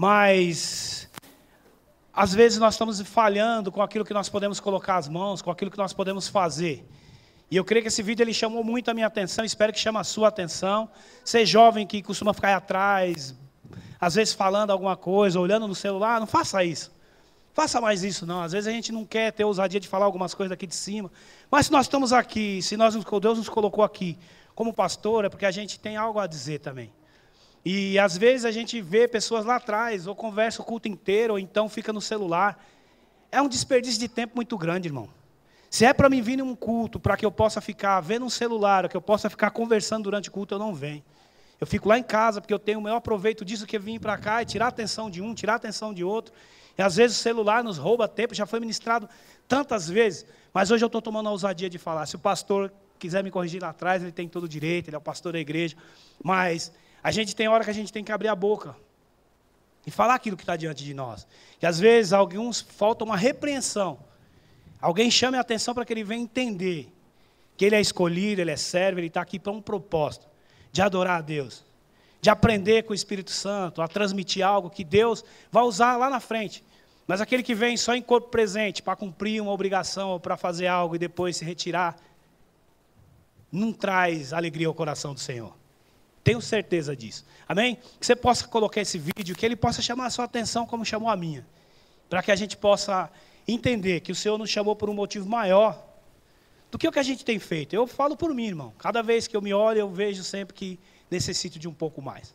mas às vezes nós estamos falhando com aquilo que nós podemos colocar as mãos, com aquilo que nós podemos fazer. E eu creio que esse vídeo ele chamou muito a minha atenção, espero que chame a sua atenção. Você jovem que costuma ficar aí atrás, às vezes falando alguma coisa, olhando no celular, não faça isso. Faça mais isso não, às vezes a gente não quer ter ousadia de falar algumas coisas daqui de cima. Mas se nós estamos aqui, se Deus nos colocou aqui como pastor, é porque a gente tem algo a dizer também. E às vezes a gente vê pessoas lá atrás, ou conversa o culto inteiro, ou então fica no celular. É um desperdício de tempo muito grande, irmão. Se é para mim vir em um culto, para que eu possa ficar vendo um celular, ou que eu possa ficar conversando durante o culto, eu não venho. Eu fico lá em casa, porque eu tenho o maior proveito disso que vir para cá e tirar a atenção de um, tirar a atenção de outro. E às vezes o celular nos rouba tempo, já foi ministrado tantas vezes. Mas hoje eu estou tomando a ousadia de falar. Se o pastor quiser me corrigir lá atrás, ele tem todo o direito, ele é o pastor da igreja. Mas a gente tem hora que a gente tem que abrir a boca e falar aquilo que está diante de nós. E às vezes alguns falta uma repreensão. Alguém chame a atenção para que ele venha entender que ele é escolhido, ele é servo, ele está aqui para um propósito de adorar a Deus, de aprender com o Espírito Santo, a transmitir algo que Deus vai usar lá na frente. Mas aquele que vem só em corpo presente, para cumprir uma obrigação ou para fazer algo e depois se retirar, não traz alegria ao coração do Senhor. Tenho certeza disso. Amém? Que você possa colocar esse vídeo, que ele possa chamar a sua atenção como chamou a minha. Para que a gente possa entender que o Senhor nos chamou por um motivo maior do que o que a gente tem feito. Eu falo por mim, irmão. Cada vez que eu me olho, eu vejo sempre que necessito de um pouco mais.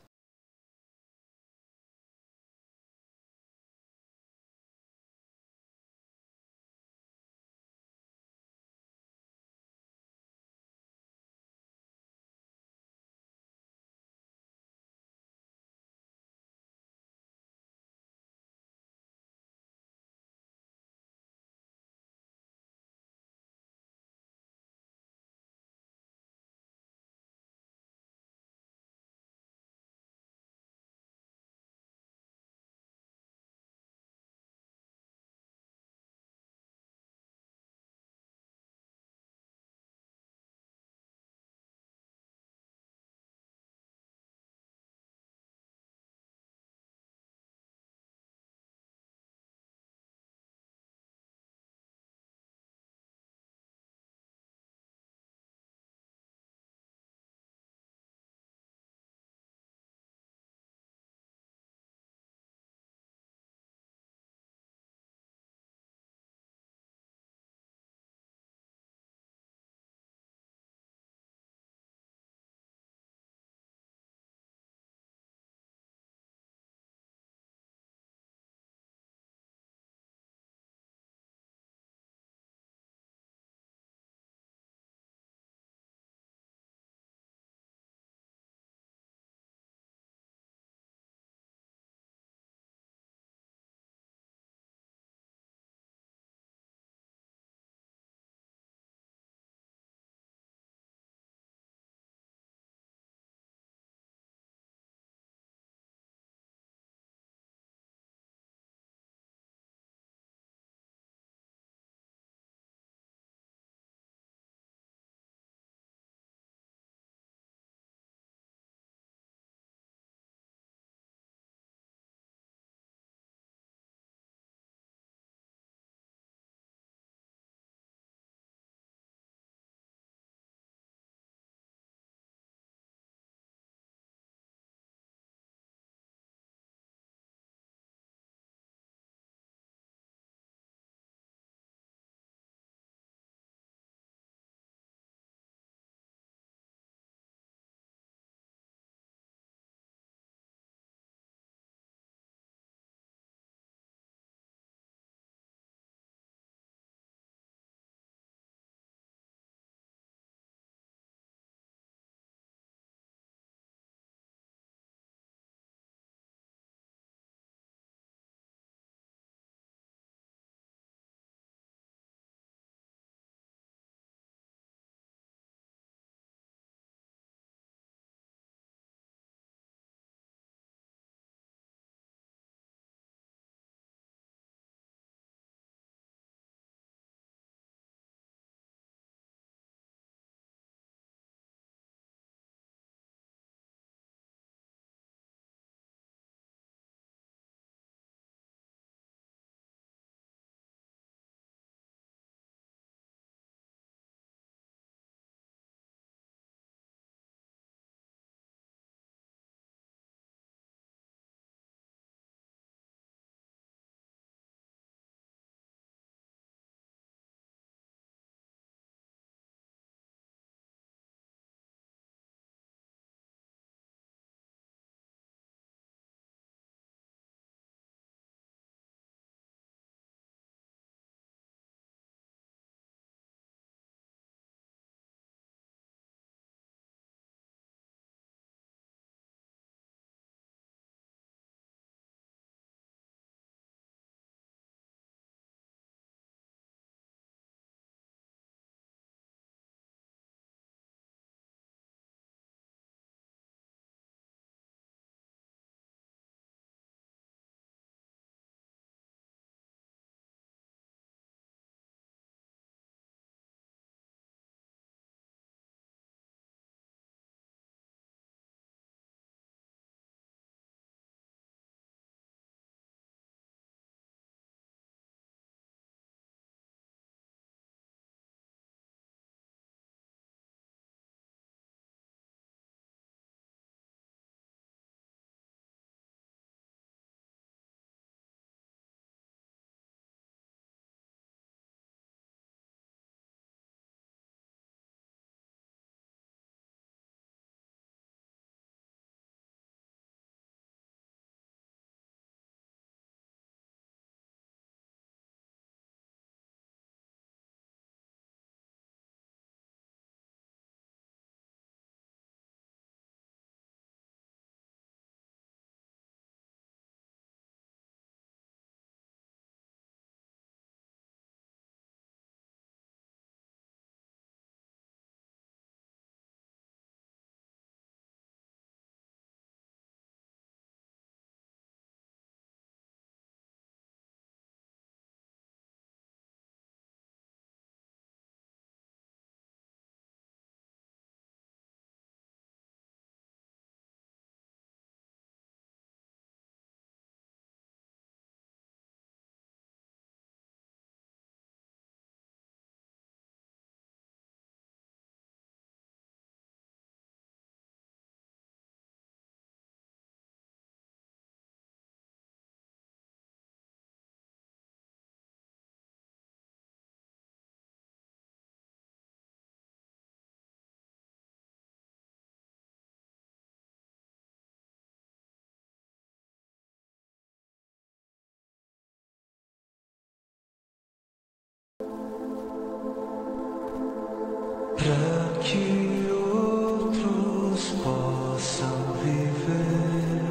que outros possam viver.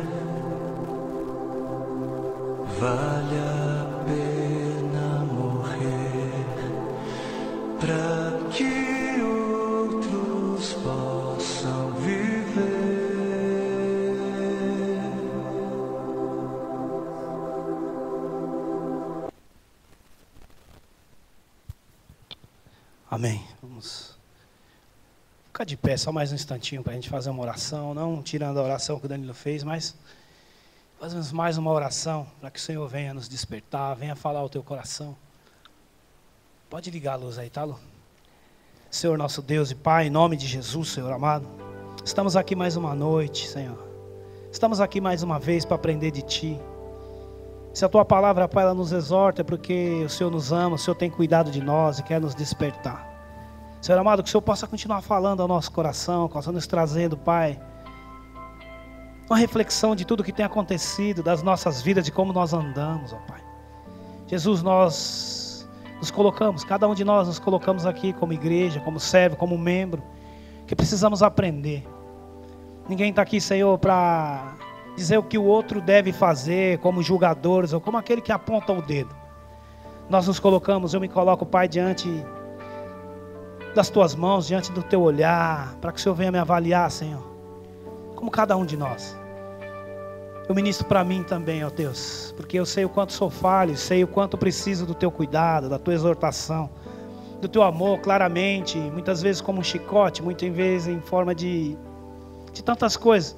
Vale a pena morrer para que outros possam viver. Amém. Vamos ficar de pé só mais um instantinho para a gente fazer uma oração, não tirando a oração que o Danilo fez, mas fazemos mais uma oração para que o Senhor venha nos despertar, venha falar ao teu coração. Pode ligar a luz aí, tá, Lu? Senhor nosso Deus e Pai, em nome de Jesus, Senhor amado, estamos aqui mais uma noite, Senhor. Estamos aqui mais uma vez para aprender de Ti. Se a Tua palavra, Pai, ela nos exorta, é porque o Senhor nos ama, o Senhor tem cuidado de nós e quer nos despertar. Senhor amado, que o Senhor possa continuar falando ao nosso coração, possa nos trazendo, Pai, uma reflexão de tudo que tem acontecido, das nossas vidas, de como nós andamos, ó Pai. Jesus, nós nos colocamos, cada um de nós nos colocamos aqui como igreja, como servo, como membro, que precisamos aprender. Ninguém está aqui, Senhor, para dizer o que o outro deve fazer, como julgadores, ou como aquele que aponta o dedo. Nós nos colocamos, eu me coloco, Pai, diante das Tuas mãos, diante do Teu olhar, para que o Senhor venha me avaliar, Senhor, como cada um de nós. Eu ministro para mim também, ó Deus, porque eu sei o quanto sou falho, sei o quanto preciso do Teu cuidado, da Tua exortação, do Teu amor, claramente, muitas vezes como um chicote, muitas vezes em forma de tantas coisas,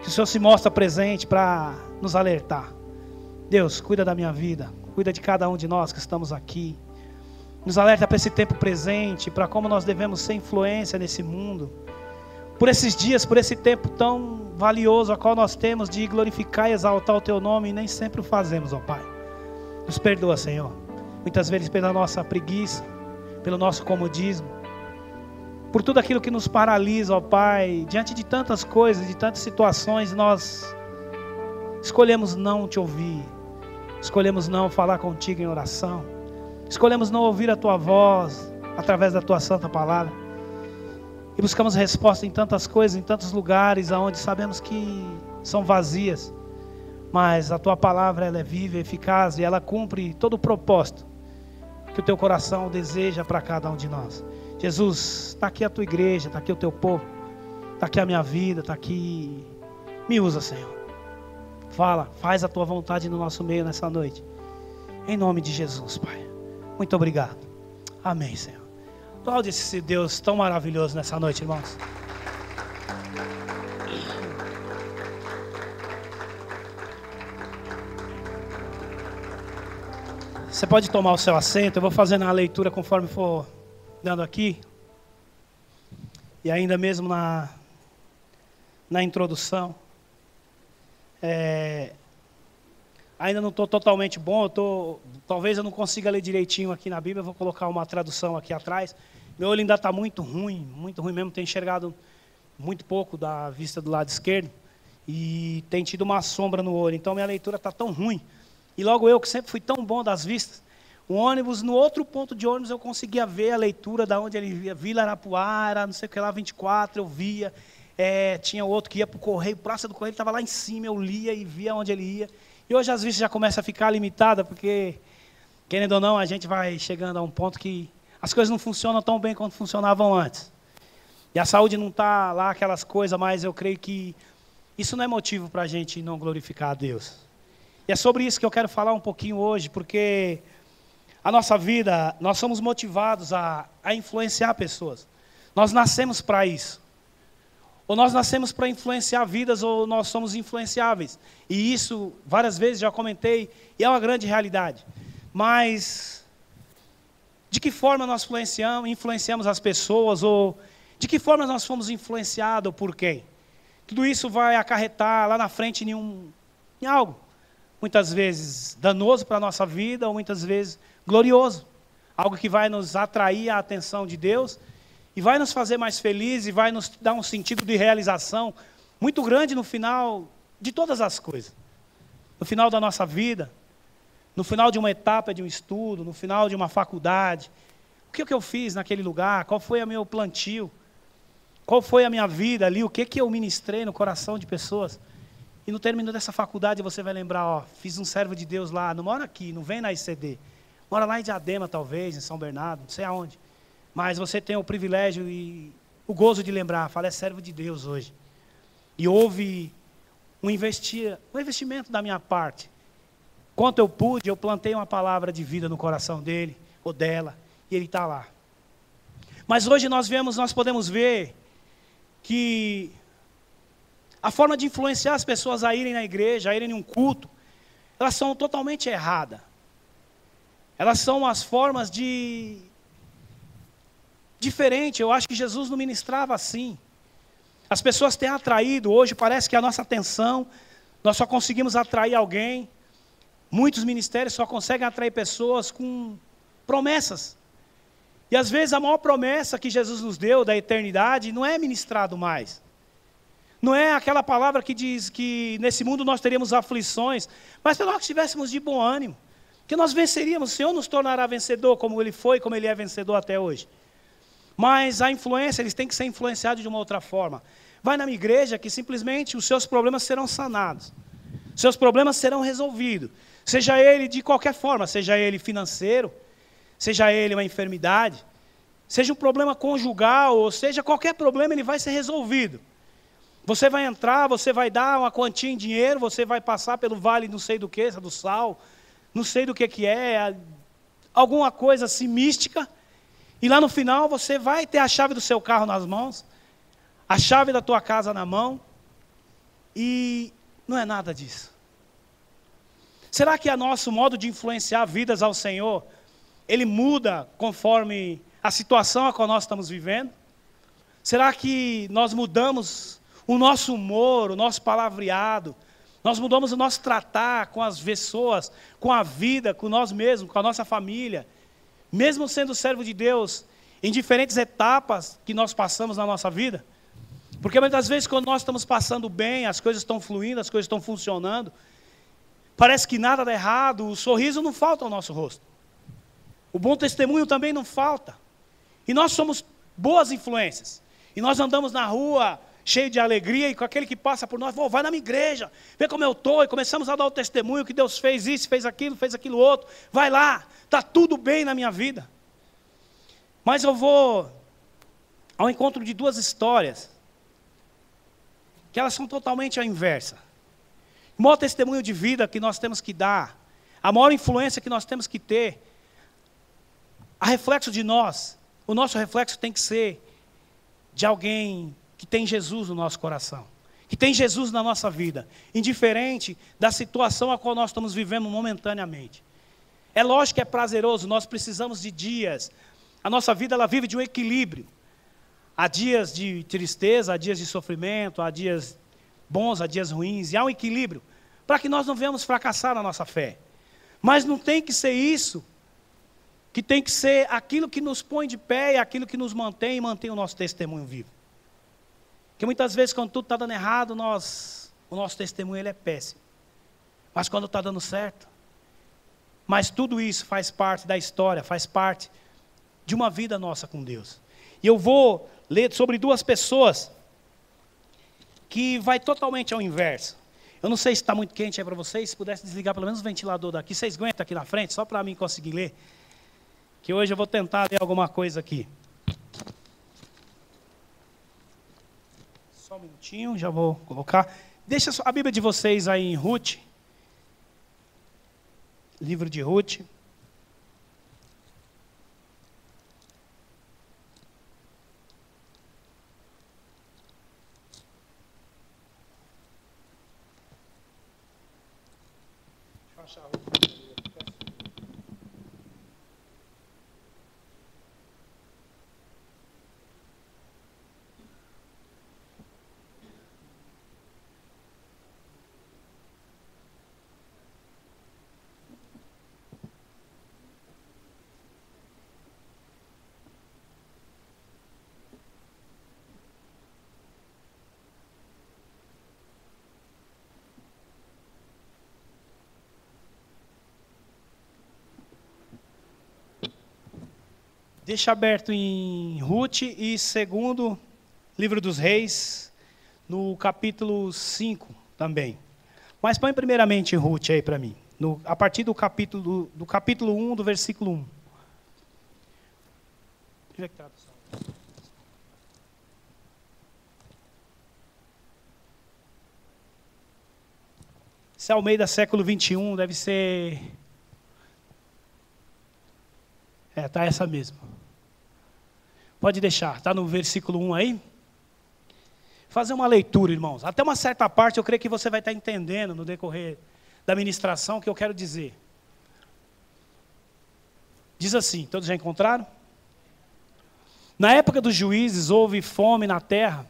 que o Senhor se mostra presente para nos alertar. Deus, cuida da minha vida, cuida de cada um de nós que estamos aqui. Nos alerta para esse tempo presente, para como nós devemos ser influência nesse mundo. Por esses dias, por esse tempo tão valioso, a qual nós temos de glorificar e exaltar o Teu nome, e nem sempre o fazemos, ó Pai. Nos perdoa, Senhor. Muitas vezes pela nossa preguiça, pelo nosso comodismo, por tudo aquilo que nos paralisa, ó Pai, diante de tantas coisas, de tantas situações, nós escolhemos não Te ouvir, escolhemos não falar contigo em oração, escolhemos não ouvir a Tua voz através da Tua santa palavra, e buscamos resposta em tantas coisas, em tantos lugares onde sabemos que são vazias, mas a Tua palavra, ela é viva, eficaz, e ela cumpre todo o propósito que o Teu coração deseja para cada um de nós. Jesus, está aqui a Tua igreja, está aqui o Teu povo, está aqui a minha vida, está aqui. Me usa, Senhor. Fala, faz a Tua vontade no nosso meio nessa noite. Em nome de Jesus, Pai. Muito obrigado. Amém, Senhor. Aplaude esse Deus tão maravilhoso nessa noite, irmãos. Você pode tomar o seu assento, eu vou fazendo a leitura conforme for dando aqui, e ainda mesmo na introdução, ainda não estou totalmente bom, talvez eu não consiga ler direitinho aqui na Bíblia, eu vou colocar uma tradução aqui atrás. Meu olho ainda está muito ruim mesmo, tenho enxergado muito pouco da vista do lado esquerdo, e tem tido uma sombra no olho, então minha leitura está tão ruim, e logo eu que sempre fui tão bom das vistas, o ônibus, no outro ponto de ônibus eu conseguia ver a leitura da onde ele via, Vila Arapuara, não sei o que lá, 24, eu via, tinha outro que ia para o Correio, Praça do Correio, ele estava lá em cima, eu lia e via onde ele ia, e hoje as vistas já começam a ficar limitadas, porque, querendo ou não, a gente vai chegando a um ponto que as coisas não funcionam tão bem quanto funcionavam antes, e a saúde não está lá aquelas coisas, mas eu creio que isso não é motivo para a gente não glorificar a Deus, e é sobre isso que eu quero falar um pouquinho hoje, porque a nossa vida, nós somos motivados a influenciar pessoas. Nós nascemos para isso. Ou nós nascemos para influenciar vidas, ou nós somos influenciáveis. E isso, várias vezes, já comentei, e é uma grande realidade. Mas, de que forma nós influenciamos as pessoas, ou de que forma nós fomos influenciados, ou por quem? Tudo isso vai acarretar lá na frente em algo. Muitas vezes danoso para a nossa vida, ou muitas vezes glorioso, algo que vai nos atrair a atenção de Deus, e vai nos fazer mais felizes, e vai nos dar um sentido de realização muito grande no final de todas as coisas. No final da nossa vida, no final de uma etapa de um estudo, no final de uma faculdade. O que eu fiz naquele lugar? Qual foi o meu plantio? Qual foi a minha vida ali, o que eu ministrei no coração de pessoas. E no término dessa faculdade você vai lembrar, ó, fiz um servo de Deus lá, não mora aqui, não vem na ICD. Mora lá em Diadema talvez, em São Bernardo, não sei aonde. Mas você tem o privilégio e o gozo de lembrar, fala, é servo de Deus hoje. E houve um investimento da minha parte. Quanto eu pude, eu plantei uma palavra de vida no coração dele, ou dela, e ele está lá. Mas hoje nós podemos ver que a forma de influenciar as pessoas a irem na igreja, a irem em um culto, elas são totalmente erradas. Elas são as formas diferente. Eu acho que Jesus não ministrava assim. As pessoas têm atraído, hoje parece que a nossa atenção, nós só conseguimos atrair alguém. Muitos ministérios só conseguem atrair pessoas com promessas. E às vezes a maior promessa que Jesus nos deu da eternidade não é ministrado mais. Não é aquela palavra que diz que nesse mundo nós teríamos aflições, mas para nós que estivéssemos de bom ânimo, que nós venceríamos, o Senhor nos tornará vencedor como Ele foi, como Ele é vencedor até hoje. Mas a influência, eles têm que ser influenciados de uma outra forma. Vai na minha igreja que simplesmente os seus problemas serão sanados. Seus problemas serão resolvidos. Seja ele de qualquer forma, seja ele financeiro, seja ele uma enfermidade, seja um problema conjugal, ou seja qualquer problema, ele vai ser resolvido. Você vai entrar, você vai dar uma quantia em dinheiro, você vai passar pelo vale não sei do que, do sal, não sei do que é, alguma coisa assim mística, e lá no final você vai ter a chave do seu carro nas mãos, a chave da tua casa na mão, e não é nada disso. Será que o nosso modo de influenciar vidas ao Senhor, ele muda conforme a situação a qual nós estamos vivendo? Será que nós mudamos o nosso humor, o nosso palavreado, nós mudamos o nosso tratar com as pessoas, com a vida, com nós mesmos, com a nossa família, mesmo sendo servo de Deus, em diferentes etapas que nós passamos na nossa vida? Porque muitas vezes quando nós estamos passando bem, as coisas estão fluindo, as coisas estão funcionando, parece que nada dá errado, o sorriso não falta ao nosso rosto. O bom testemunho também não falta. E nós somos boas influências. E nós andamos na rua cheio de alegria, e com aquele que passa por nós, vai na minha igreja, vê como eu estou, e começamos a dar o testemunho que Deus fez isso, fez aquilo outro, vai lá, está tudo bem na minha vida. Mas eu vou ao encontro de duas histórias, que elas são totalmente à inversa. O maior testemunho de vida que nós temos que dar, a maior influência que nós temos que ter, a reflexo de nós, o nosso reflexo tem que ser de alguém que tem Jesus no nosso coração, que tem Jesus na nossa vida, indiferente da situação a qual nós estamos vivendo momentaneamente. É lógico que é prazeroso, nós precisamos de dias, a nossa vida ela vive de um equilíbrio. Há dias de tristeza, há dias de sofrimento, há dias bons, há dias ruins, e há um equilíbrio, para que nós não venhamos fracassar na nossa fé. Mas não tem que ser isso, que tem que ser aquilo que nos põe de pé, e aquilo que nos mantém e mantém o nosso testemunho vivo. Porque muitas vezes quando tudo está dando errado, o nosso testemunho ele é péssimo. Mas quando está dando certo, mas tudo isso faz parte da história, faz parte de uma vida nossa com Deus. E eu vou ler sobre duas pessoas que vai totalmente ao inverso. Eu não sei se está muito quente aí para vocês, se pudesse desligar pelo menos o ventilador daqui, vocês aguentam aqui na frente, só para mim conseguir ler, que hoje eu vou tentar ler alguma coisa aqui. Só um minutinho, já vou colocar. Deixa a Bíblia de vocês aí em Ruth. Livro de Ruth. Deixa eu achar a Ruth. Deixa aberto em Ruth e segundo Livro dos Reis, no capítulo 5 também. Mas põe primeiramente Ruth aí para mim, a partir do capítulo 1, do versículo 1. Deixa eu ver que tradução. Esse é Almeida século 21, deve ser... tá essa mesmo. Pode deixar, está no versículo 1 aí. Fazer uma leitura, irmãos. Até uma certa parte eu creio que você vai estar entendendo no decorrer da ministração o que eu quero dizer. Diz assim, todos já encontraram? Na época dos juízes houve fome na terra.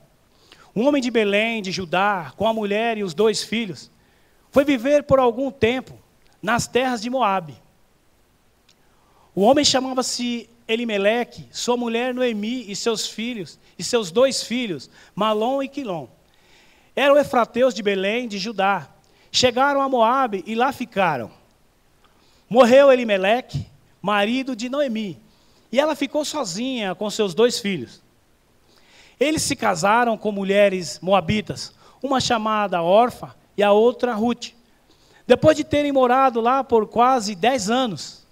Um homem de Belém, de Judá, com a mulher e os 2 filhos, foi viver por algum tempo nas terras de Moabe. O homem chamava-se Elimeleque, sua mulher Noemi e seus filhos, e seus 2 filhos, Malom e Quilom. Eram efrateus de Belém, de Judá. Chegaram a Moabe e lá ficaram. Morreu Elimeleque, marido de Noemi, e ela ficou sozinha com seus 2 filhos. Eles se casaram com mulheres moabitas, uma chamada Orfa e a outra Ruth. Depois de terem morado lá por quase 10 anos,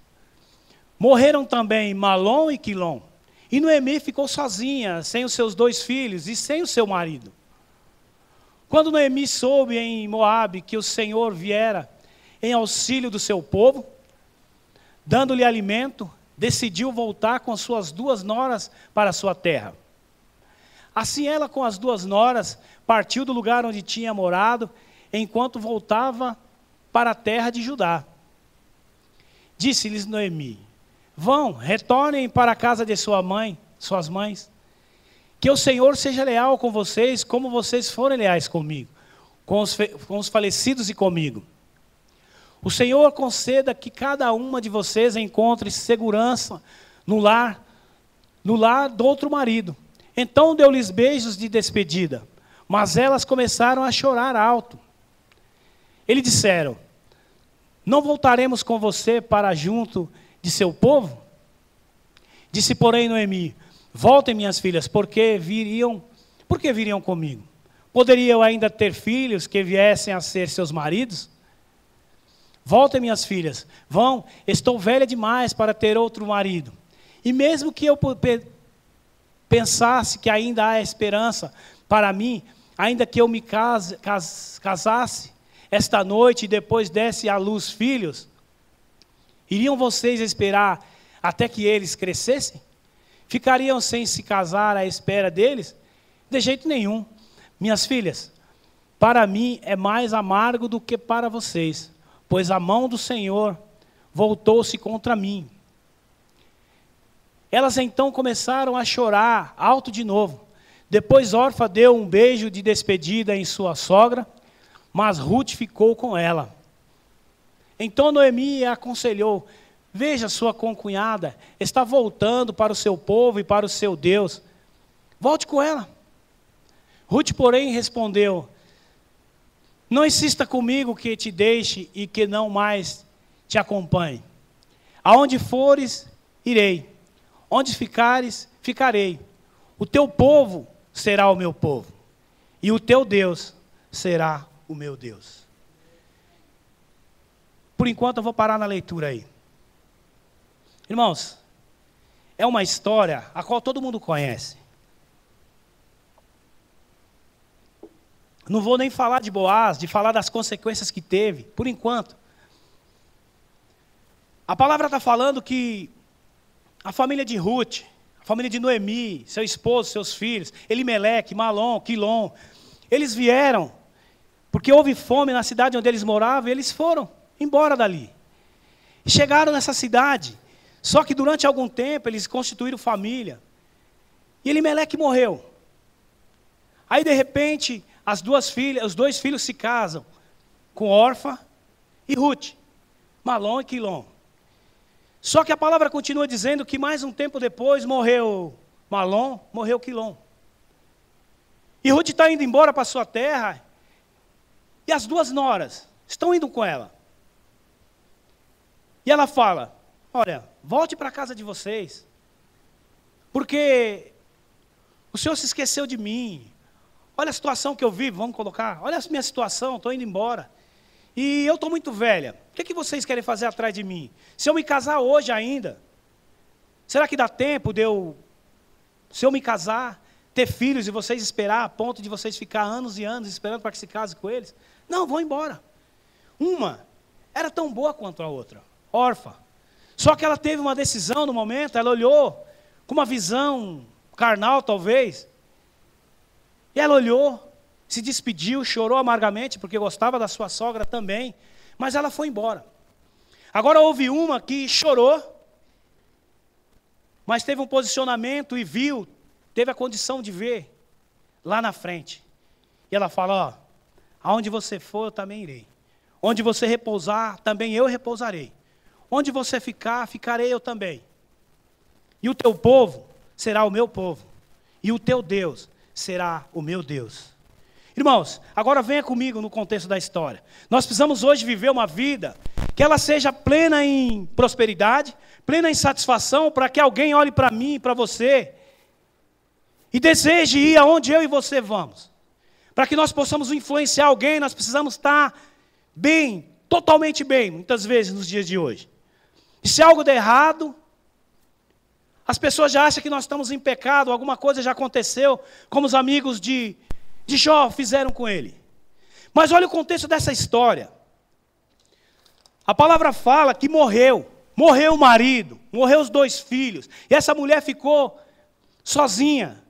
morreram também Malom e Quilom. E Noemi ficou sozinha, sem os seus 2 filhos e sem o seu marido. Quando Noemi soube em Moabe que o Senhor viera em auxílio do seu povo, dando-lhe alimento, decidiu voltar com suas 2 noras para a sua terra. Assim ela com as 2 noras partiu do lugar onde tinha morado, enquanto voltava para a terra de Judá. Disse-lhes Noemi: vão, retornem para a casa de suas mães, que o Senhor seja leal com vocês, como vocês foram leais comigo, com os falecidos e comigo. O Senhor conceda que cada uma de vocês encontre segurança no lar do outro marido. Então deu-lhes beijos de despedida, mas elas começaram a chorar alto. Eles disseram: não voltaremos com você para junto de seu povo? Disse, porém, Noemi: voltem, minhas filhas, porque viriam comigo? Poderiam ainda ter filhos que viessem a ser seus maridos? Voltem, minhas filhas, vão, estou velha demais para ter outro marido. E mesmo que eu pensasse que ainda há esperança para mim, ainda que eu me casasse esta noite e depois desse à luz filhos, iriam vocês esperar até que eles crescessem? Ficariam sem se casar à espera deles? De jeito nenhum. Minhas filhas, para mim é mais amargo do que para vocês, pois a mão do Senhor voltou-se contra mim. Elas então começaram a chorar alto de novo. Depois Orfa deu um beijo de despedida em sua sogra, mas Ruth ficou com ela. Então Noemi a aconselhou: veja, sua concunhada está voltando para o seu povo e para o seu Deus. Volte com ela. Ruth, porém, respondeu: não insista comigo que te deixe e que não mais te acompanhe. Aonde fores, irei. Onde ficares, ficarei. O teu povo será o meu povo, e o teu Deus será o meu Deus. Por enquanto eu vou parar na leitura aí. Irmãos, é uma história a qual todo mundo conhece. Não vou nem falar de Boaz, de falar das consequências que teve, por enquanto. A palavra está falando que a família de Ruth, a família de Noemi, seu esposo, seus filhos, Elimeleque, Malom, Quilom, eles vieram, porque houve fome na cidade onde eles moravam, e eles foram embora dali. Chegaram nessa cidade, só que durante algum tempo eles constituíram família. E Elimeleque morreu. Aí de repente, os 2 filhos se casam com Orfa e Ruth, Malom e Quilom. Só que a palavra continua dizendo que mais um tempo depois morreu Malom, morreu Quilom. E Ruth está indo embora para sua terra, e as 2 noras estão indo com ela. E ela fala: olha, volte para a casa de vocês, porque O Senhor se esqueceu de mim. Olha a situação que eu vivo, vamos colocar. Olha a minha situação, estou indo embora. E eu estou muito velha. O que vocês querem fazer atrás de mim? Se eu me casar hoje ainda, será que dá tempo de eu, se eu me casar, ter filhos e vocês esperar a ponto de vocês ficar anos e anos esperando para que se case com eles? Não, vão embora. Uma era tão boa quanto a outra, órfã. Só que ela teve uma decisão no momento, ela olhou com uma visão carnal talvez. E ela olhou, se despediu, chorou amargamente, porque gostava da sua sogra também. Mas ela foi embora. Agora houve uma que chorou, mas teve um posicionamento e viu, teve a condição de ver lá na frente. E ela fala, ó, aonde você for eu também irei. Onde você repousar, também eu repousarei. Onde você ficar, ficarei eu também. E o teu povo será o meu povo. E o teu Deus será o meu Deus. Irmãos, agora venha comigo no contexto da história. Nós precisamos hoje viver uma vida que ela seja plena em prosperidade, plena em satisfação, para que alguém olhe para mim, para você, e deseje ir aonde eu e você vamos. Para que nós possamos influenciar alguém, nós precisamos estar bem, totalmente bem, muitas vezes nos dias de hoje. E se algo der errado, as pessoas já acham que nós estamos em pecado, alguma coisa já aconteceu, como os amigos de Jó fizeram com ele. Mas olha o contexto dessa história. A palavra fala que morreu o marido, morreu os 2 filhos, e essa mulher ficou sozinha.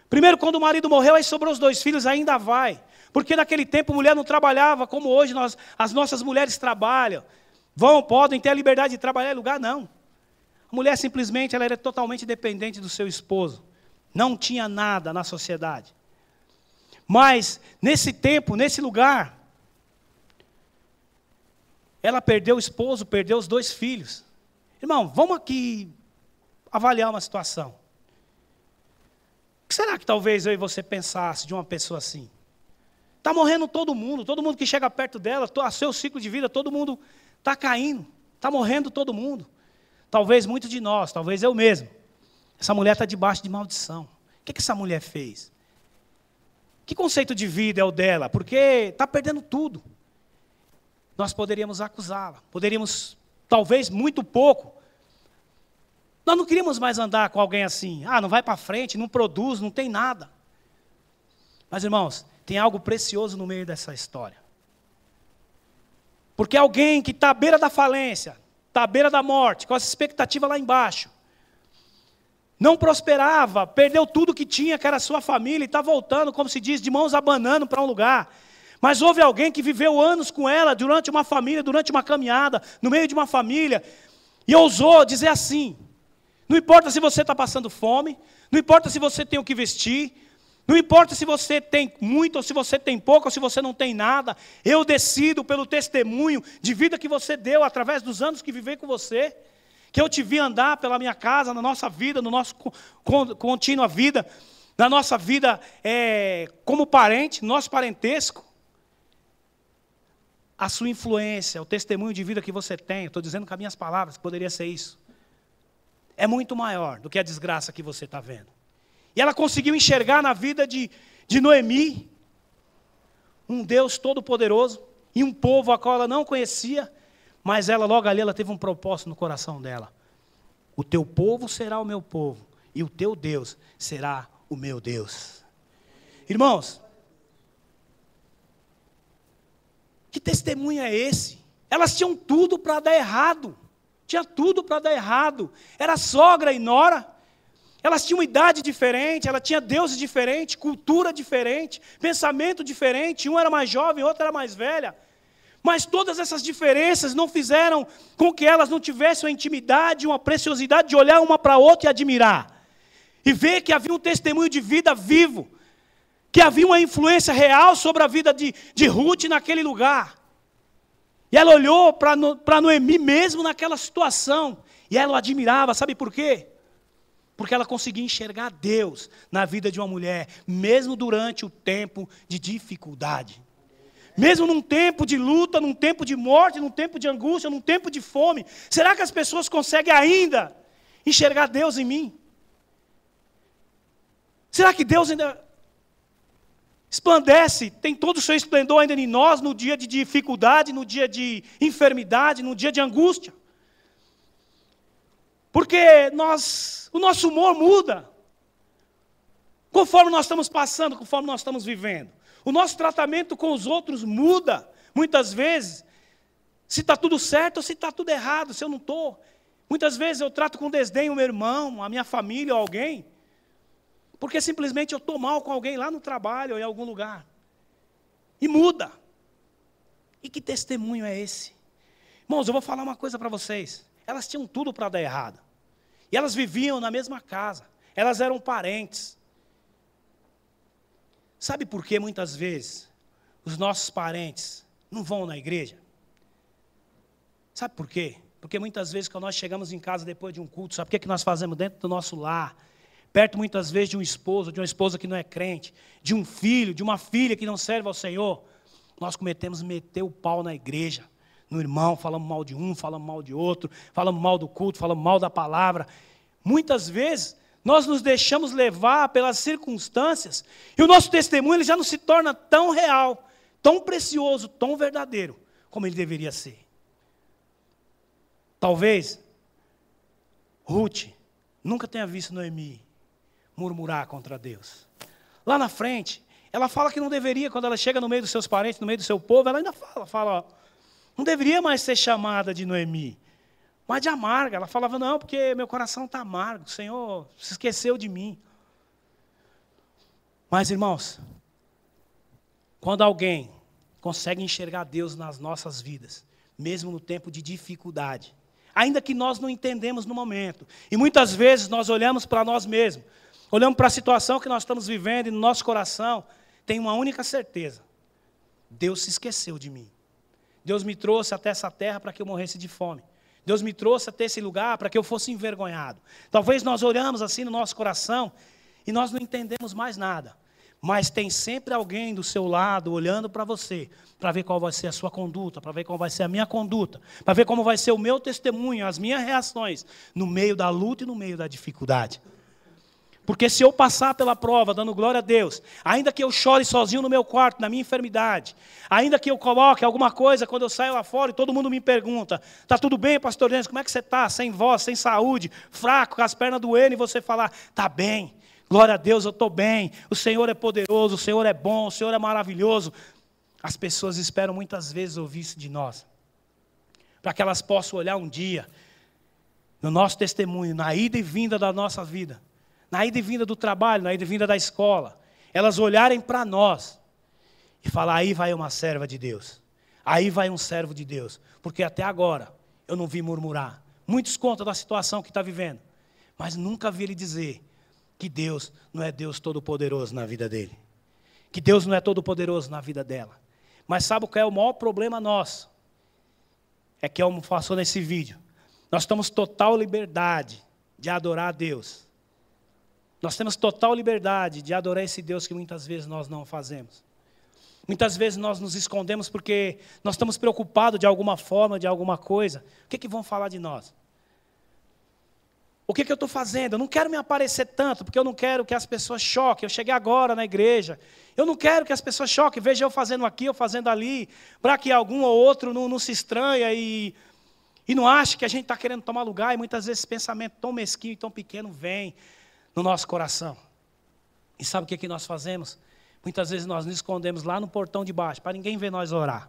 Primeiro, quando o marido morreu, aí sobrou os 2 filhos, ainda vai. Porque naquele tempo a mulher não trabalhava como hoje as nossas mulheres trabalham. Podem ter a liberdade de trabalhar em lugar, não. A mulher simplesmente ela era totalmente dependente do seu esposo. Não tinha nada na sociedade. Mas, nesse tempo, nesse lugar, ela perdeu o esposo, perdeu os 2 filhos. Irmão, vamos aqui avaliar uma situação. O que será que talvez eu e você pensasse de uma pessoa assim? Está morrendo todo mundo que chega perto dela, a seu ciclo de vida, todo mundo está caindo, está morrendo todo mundo. Talvez muitos de nós, talvez eu mesmo. Essa mulher está debaixo de maldição. O que essa mulher fez? Que conceito de vida é o dela? Porque está perdendo tudo. Nós poderíamos acusá-la, poderíamos, talvez muito pouco. Nós não queríamos mais andar com alguém assim. Não vai para frente, não produz, não tem nada. Mas, irmãos, tem algo precioso no meio dessa história. Porque alguém que está à beira da falência, está à beira da morte, com essa expectativa lá embaixo, não prosperava, perdeu tudo que tinha, que era a sua família, e está voltando, como se diz, de mãos abanando para um lugar. Mas houve alguém que viveu anos com ela, durante uma família, durante uma caminhada, no meio de uma família, e ousou dizer assim, não importa se você está passando fome, não importa se você tem o que vestir, não importa se você tem muito, ou se você tem pouco, ou se você não tem nada, eu decido pelo testemunho de vida que você deu, através dos anos que vivei com você, que eu te vi andar pela minha casa, na nossa vida, no nosso contínua vida, na nossa vida como parente, nosso parentesco. A sua influência, o testemunho de vida que você tem, estou dizendo com as minhas palavras, que poderia ser isso, é muito maior do que a desgraça que você está vendo. E ela conseguiu enxergar na vida de Noemi, um Deus todo-poderoso, e um povo a qual ela não conhecia, mas ela logo ali ela teve um propósito no coração dela. O teu povo será o meu povo, e o teu Deus será o meu Deus. Irmãos, que testemunho é esse? Elas tinham tudo para dar errado. Tinha tudo para dar errado. Era sogra e nora. Elas tinham idade diferente, ela tinha deuses diferentes, cultura diferente, pensamento diferente. Um era mais jovem, outro era mais velha. Mas todas essas diferenças não fizeram com que elas não tivessem uma intimidade, uma preciosidade de olhar uma para a outra e admirar. E ver que havia um testemunho de vida vivo. Que havia uma influência real sobre a vida de Ruth naquele lugar. E ela olhou para Noemi mesmo naquela situação. E ela o admirava, sabe por quê? Porque ela conseguia enxergar Deus na vida de uma mulher, mesmo durante o tempo de dificuldade. Mesmo num tempo de luta, num tempo de morte, num tempo de angústia, num tempo de fome. Será que as pessoas conseguem ainda enxergar Deus em mim? Será que Deus ainda esplandece, tem todo o seu esplendor ainda em nós, no dia de dificuldade, no dia de enfermidade, no dia de angústia? Porque o nosso humor muda, conforme nós estamos passando, conforme nós estamos vivendo. O nosso tratamento com os outros muda, muitas vezes, se está tudo certo ou se está tudo errado, se eu não estou. Muitas vezes eu trato com desdém o meu irmão, a minha família ou alguém, porque simplesmente eu estou mal com alguém lá no trabalho ou em algum lugar. E muda. E que testemunho é esse? Irmãos, eu vou falar uma coisa para vocês. Elas tinham tudo para dar errado. E elas viviam na mesma casa. Elas eram parentes. Sabe por que muitas vezes os nossos parentes não vão na igreja? Sabe por quê? Porque muitas vezes quando nós chegamos em casa depois de um culto, sabe o que nós fazemos dentro do nosso lar? Perto muitas vezes de um esposo, de uma esposa que não é crente, de um filho, de uma filha que não serve ao Senhor, nós cometemos meter o pau na igreja, no irmão, falamos mal de um, falamos mal de outro, falamos mal do culto, falamos mal da palavra. Muitas vezes nós nos deixamos levar pelas circunstâncias e o nosso testemunho ele já não se torna tão real, tão precioso, tão verdadeiro como ele deveria ser. Talvez Ruth nunca tenha visto Noemi murmurar contra Deus. Lá na frente, ela fala que não deveria, quando ela chega no meio dos seus parentes, no meio do seu povo, ela ainda fala, ó, não deveria mais ser chamada de Noemi, mas de amarga. Ela falava, não, porque meu coração está amargo, o Senhor se esqueceu de mim. Mas, irmãos, quando alguém consegue enxergar Deus nas nossas vidas, mesmo no tempo de dificuldade, ainda que nós não entendemos no momento, e muitas vezes nós olhamos para nós mesmos, olhamos para a situação que nós estamos vivendo e no nosso coração tem uma única certeza: Deus se esqueceu de mim. Deus me trouxe até essa terra para que eu morresse de fome. Deus me trouxe até esse lugar para que eu fosse envergonhado. Talvez nós olhamos assim no nosso coração e nós não entendemos mais nada. Mas tem sempre alguém do seu lado olhando para você, para ver qual vai ser a sua conduta, para ver qual vai ser a minha conduta, para ver como vai ser o meu testemunho, as minhas reações, no meio da luta e no meio da dificuldade. Porque se eu passar pela prova, dando glória a Deus, ainda que eu chore sozinho no meu quarto, na minha enfermidade, ainda que eu coloque alguma coisa quando eu saio lá fora e todo mundo me pergunta, está tudo bem, pastor Denis, como é que você está? Sem voz, sem saúde, fraco, com as pernas doendo, e você falar, está bem, glória a Deus, eu estou bem, o Senhor é poderoso, o Senhor é bom, o Senhor é maravilhoso. As pessoas esperam muitas vezes ouvir isso de nós, para que elas possam olhar um dia, no nosso testemunho, na ida e vinda da nossa vida, na ida e vinda do trabalho, na ida e vinda da escola, elas olharem para nós e falar, aí vai uma serva de Deus, aí vai um servo de Deus, porque até agora eu não vi murmurar. Muitos contam da situação que está vivendo, mas nunca vi ele dizer que Deus não é Deus todo-poderoso na vida dele, que Deus não é todo-poderoso na vida dela. Mas sabe qual é o maior problema nosso? É que, como passou nesse vídeo, nós temos total liberdade de adorar a Deus. Nós temos total liberdade de adorar esse Deus que muitas vezes nós não fazemos. Muitas vezes nós nos escondemos porque nós estamos preocupados de alguma forma, de alguma coisa. O que vão falar de nós? O que eu estou fazendo? Eu não quero me aparecer tanto, porque eu não quero que as pessoas choquem. Eu cheguei agora na igreja. Eu não quero que as pessoas choquem, vejam eu fazendo aqui, eu fazendo ali, para que algum ou outro não se estranha e não ache que a gente está querendo tomar lugar. E muitas vezes esse pensamento tão mesquinho e tão pequeno vem no nosso coração. E sabe o que nós fazemos? Muitas vezes nós nos escondemos lá no portão de baixo, para ninguém ver nós orar.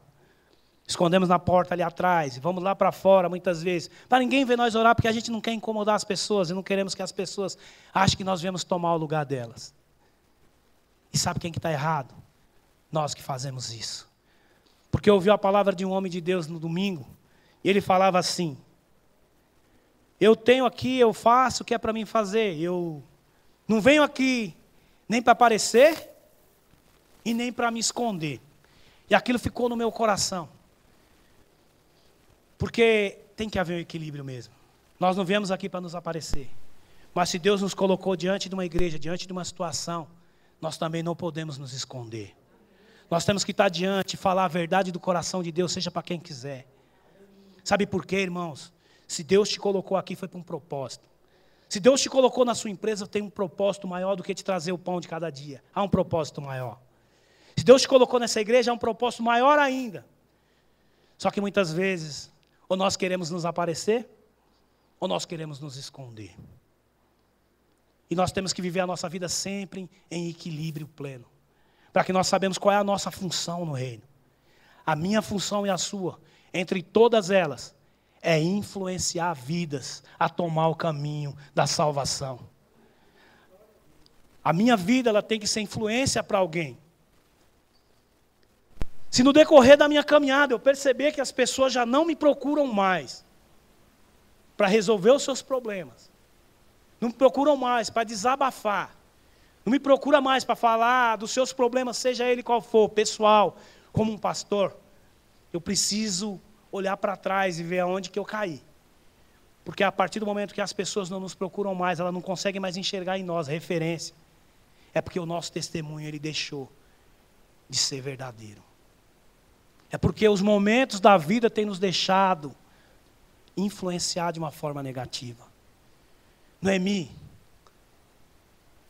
Escondemos na porta ali atrás, e vamos lá para fora muitas vezes, para ninguém ver nós orar, porque a gente não quer incomodar as pessoas, e não queremos que as pessoas achem que nós viemos tomar o lugar delas. E sabe quem que está errado? Nós que fazemos isso. Porque eu ouvi a palavra de um homem de Deus no domingo, e ele falava assim, eu tenho aqui, eu faço o que é para mim fazer, eu não venho aqui nem para aparecer, e nem para me esconder. E aquilo ficou no meu coração. Porque tem que haver um equilíbrio mesmo. Nós não viemos aqui para nos aparecer. Mas se Deus nos colocou diante de uma igreja, diante de uma situação, nós também não podemos nos esconder. Nós temos que estar diante e falar a verdade do coração de Deus, seja para quem quiser. Sabe por quê, irmãos? Se Deus te colocou aqui, foi para um propósito. Se Deus te colocou na sua empresa, tem um propósito maior do que te trazer o pão de cada dia. Há um propósito maior. Se Deus te colocou nessa igreja, há um propósito maior ainda. Só que muitas vezes, ou nós queremos nos aparecer, ou nós queremos nos esconder. E nós temos que viver a nossa vida sempre em equilíbrio pleno. Para que nós sabemos qual é a nossa função no reino. A minha função e a sua, entre todas elas, é influenciar vidas a tomar o caminho da salvação. A minha vida ela tem que ser influência para alguém. Se no decorrer da minha caminhada eu perceber que as pessoas já não me procuram mais para resolver os seus problemas, não me procuram mais para desabafar, não me procura mais para falar dos seus problemas, seja ele qual for, pessoal, como um pastor, eu preciso olhar para trás e ver aonde que eu caí. Porque a partir do momento que as pessoas não nos procuram mais, elas não conseguem mais enxergar em nós referência, é porque o nosso testemunho ele deixou de ser verdadeiro. É porque os momentos da vida têm nos deixado influenciar de uma forma negativa. Noemi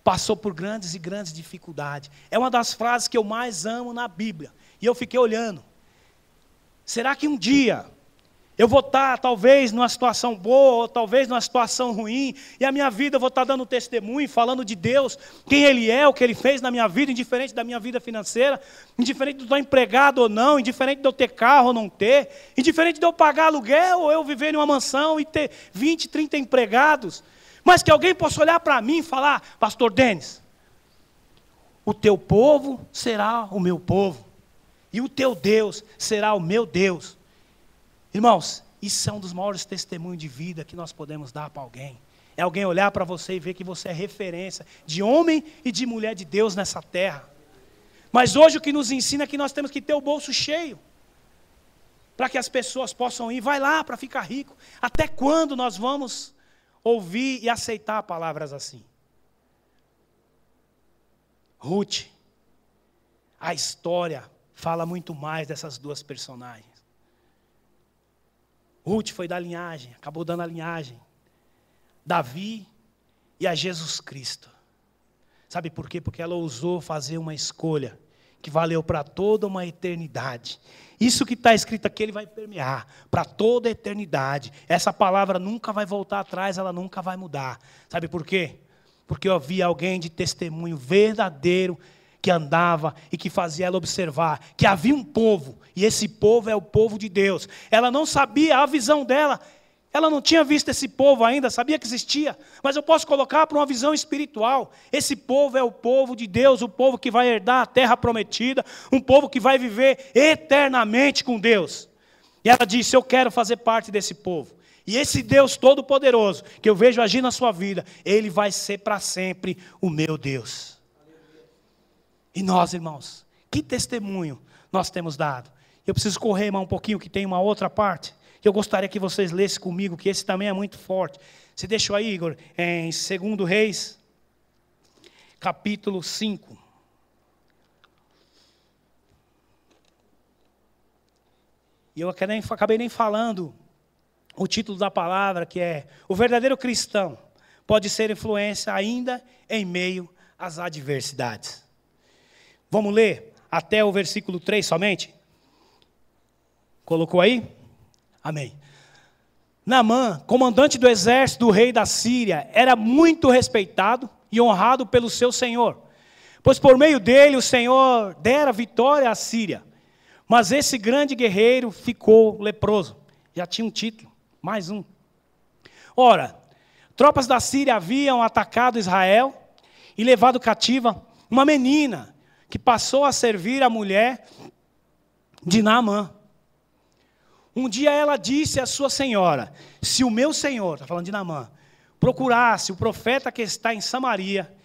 passou por grandes e grandes dificuldades. É uma das frases que eu mais amo na Bíblia. E eu fiquei olhando. Será que um dia eu vou estar talvez numa situação boa, ou talvez numa situação ruim, e a minha vida eu vou estar dando testemunho, falando de Deus, quem Ele é, o que Ele fez na minha vida, indiferente da minha vida financeira, indiferente de eu estar empregado ou não, indiferente de eu ter carro ou não ter, indiferente de eu pagar aluguel ou eu viver em uma mansão e ter 20, 30 empregados, mas que alguém possa olhar para mim e falar, pastor Denis, o teu povo será o meu povo, e o teu Deus será o meu Deus. Irmãos, isso é um dos maiores testemunhos de vida que nós podemos dar para alguém. É alguém olhar para você e ver que você é referência de homem e de mulher de Deus nessa terra. Mas hoje o que nos ensina é que nós temos que ter o bolso cheio. Para que as pessoas possam ir, vai lá para ficar rico. Até quando nós vamos ouvir e aceitar palavras assim? Ruth, a história fala muito mais dessas duas personagens. Ruth foi da linhagem, acabou dando a linhagem. Davi e a Jesus Cristo. Sabe por quê? Porque ela ousou fazer uma escolha que valeu para toda uma eternidade. Isso que está escrito aqui, ele vai permear para toda a eternidade. Essa palavra nunca vai voltar atrás, ela nunca vai mudar. Sabe por quê? Porque eu havia alguém de testemunho verdadeiro que andava e que fazia ela observar que havia um povo, e esse povo é o povo de Deus. Ela não sabia a visão dela, ela não tinha visto esse povo ainda, sabia que existia, mas eu posso colocar para uma visão espiritual. Esse povo é o povo de Deus, o povo que vai herdar a terra prometida, um povo que vai viver eternamente com Deus. E ela disse, eu quero fazer parte desse povo. E esse Deus todo-poderoso, que eu vejo agir na sua vida, Ele vai ser para sempre o meu Deus. E nós, irmãos, que testemunho nós temos dado? Eu preciso correr mais um pouquinho, que tem uma outra parte, que eu gostaria que vocês lessem comigo, que esse também é muito forte. Você deixou aí, Igor, em 2 Reis, capítulo 5. E eu acabei nem falando o título da palavra, que é: o verdadeiro cristão pode ser influência ainda em meio às adversidades. Vamos ler até o versículo 3 somente? Colocou aí? Amém. Naamã, comandante do exército do rei da Síria, era muito respeitado e honrado pelo seu senhor, pois por meio dele o Senhor dera vitória à Síria. Mas esse grande guerreiro ficou leproso. Já tinha um título, mais um. Ora, tropas da Síria haviam atacado Israel e levado cativa uma menina que passou a servir a mulher de Naamã. Um dia ela disse à sua senhora: se o meu senhor, está falando de Naamã, procurasse o profeta que está em Samaria,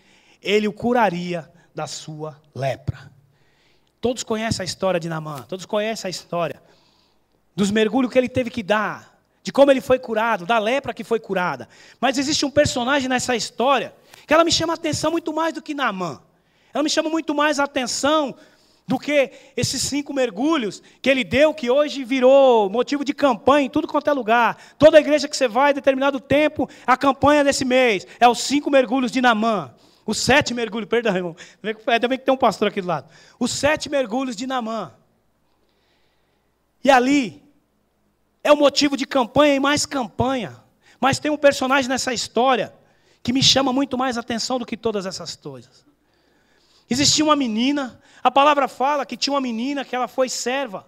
ele o curaria da sua lepra. Todos conhecem a história de Naamã, todos conhecem a história dos mergulhos que ele teve que dar, de como ele foi curado, da lepra que foi curada. Mas existe um personagem nessa história que ela me chama a atenção muito mais do que Naamã. Ela me chama muito mais a atenção do que esses 5 mergulhos que ele deu, que hoje virou motivo de campanha em tudo quanto é lugar. Toda igreja que você vai, em determinado tempo, a campanha desse mês é os 5 mergulhos de Naamã. Os 7 mergulhos, perdão, irmão. Ainda bem que tem um pastor aqui do lado. Os 7 mergulhos de Naamã. E ali é o motivo de campanha e mais campanha. Mas tem um personagem nessa história que me chama muito mais atenção do que todas essas coisas. Existia uma menina, a palavra fala que tinha uma menina que ela foi serva.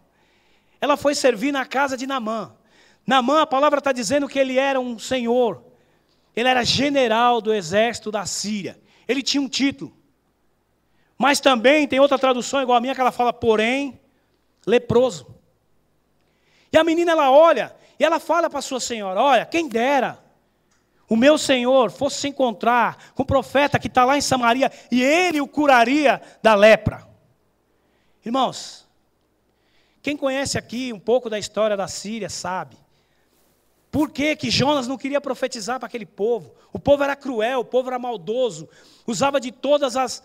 Ela foi servir na casa de Naamã. Naamã, a palavra está dizendo que ele era um senhor. Ele era general do exército da Síria. Ele tinha um título. Mas também tem outra tradução igual a minha que ela fala, porém, leproso. E a menina, ela olha e ela fala para a sua senhora, olha, quem dera o meu senhor fosse se encontrar com o profeta que está lá em Samaria e ele o curaria da lepra. Irmãos, quem conhece aqui um pouco da história da Síria sabe por que Jonas não queria profetizar para aquele povo. O povo era cruel, o povo era maldoso, usava de todas as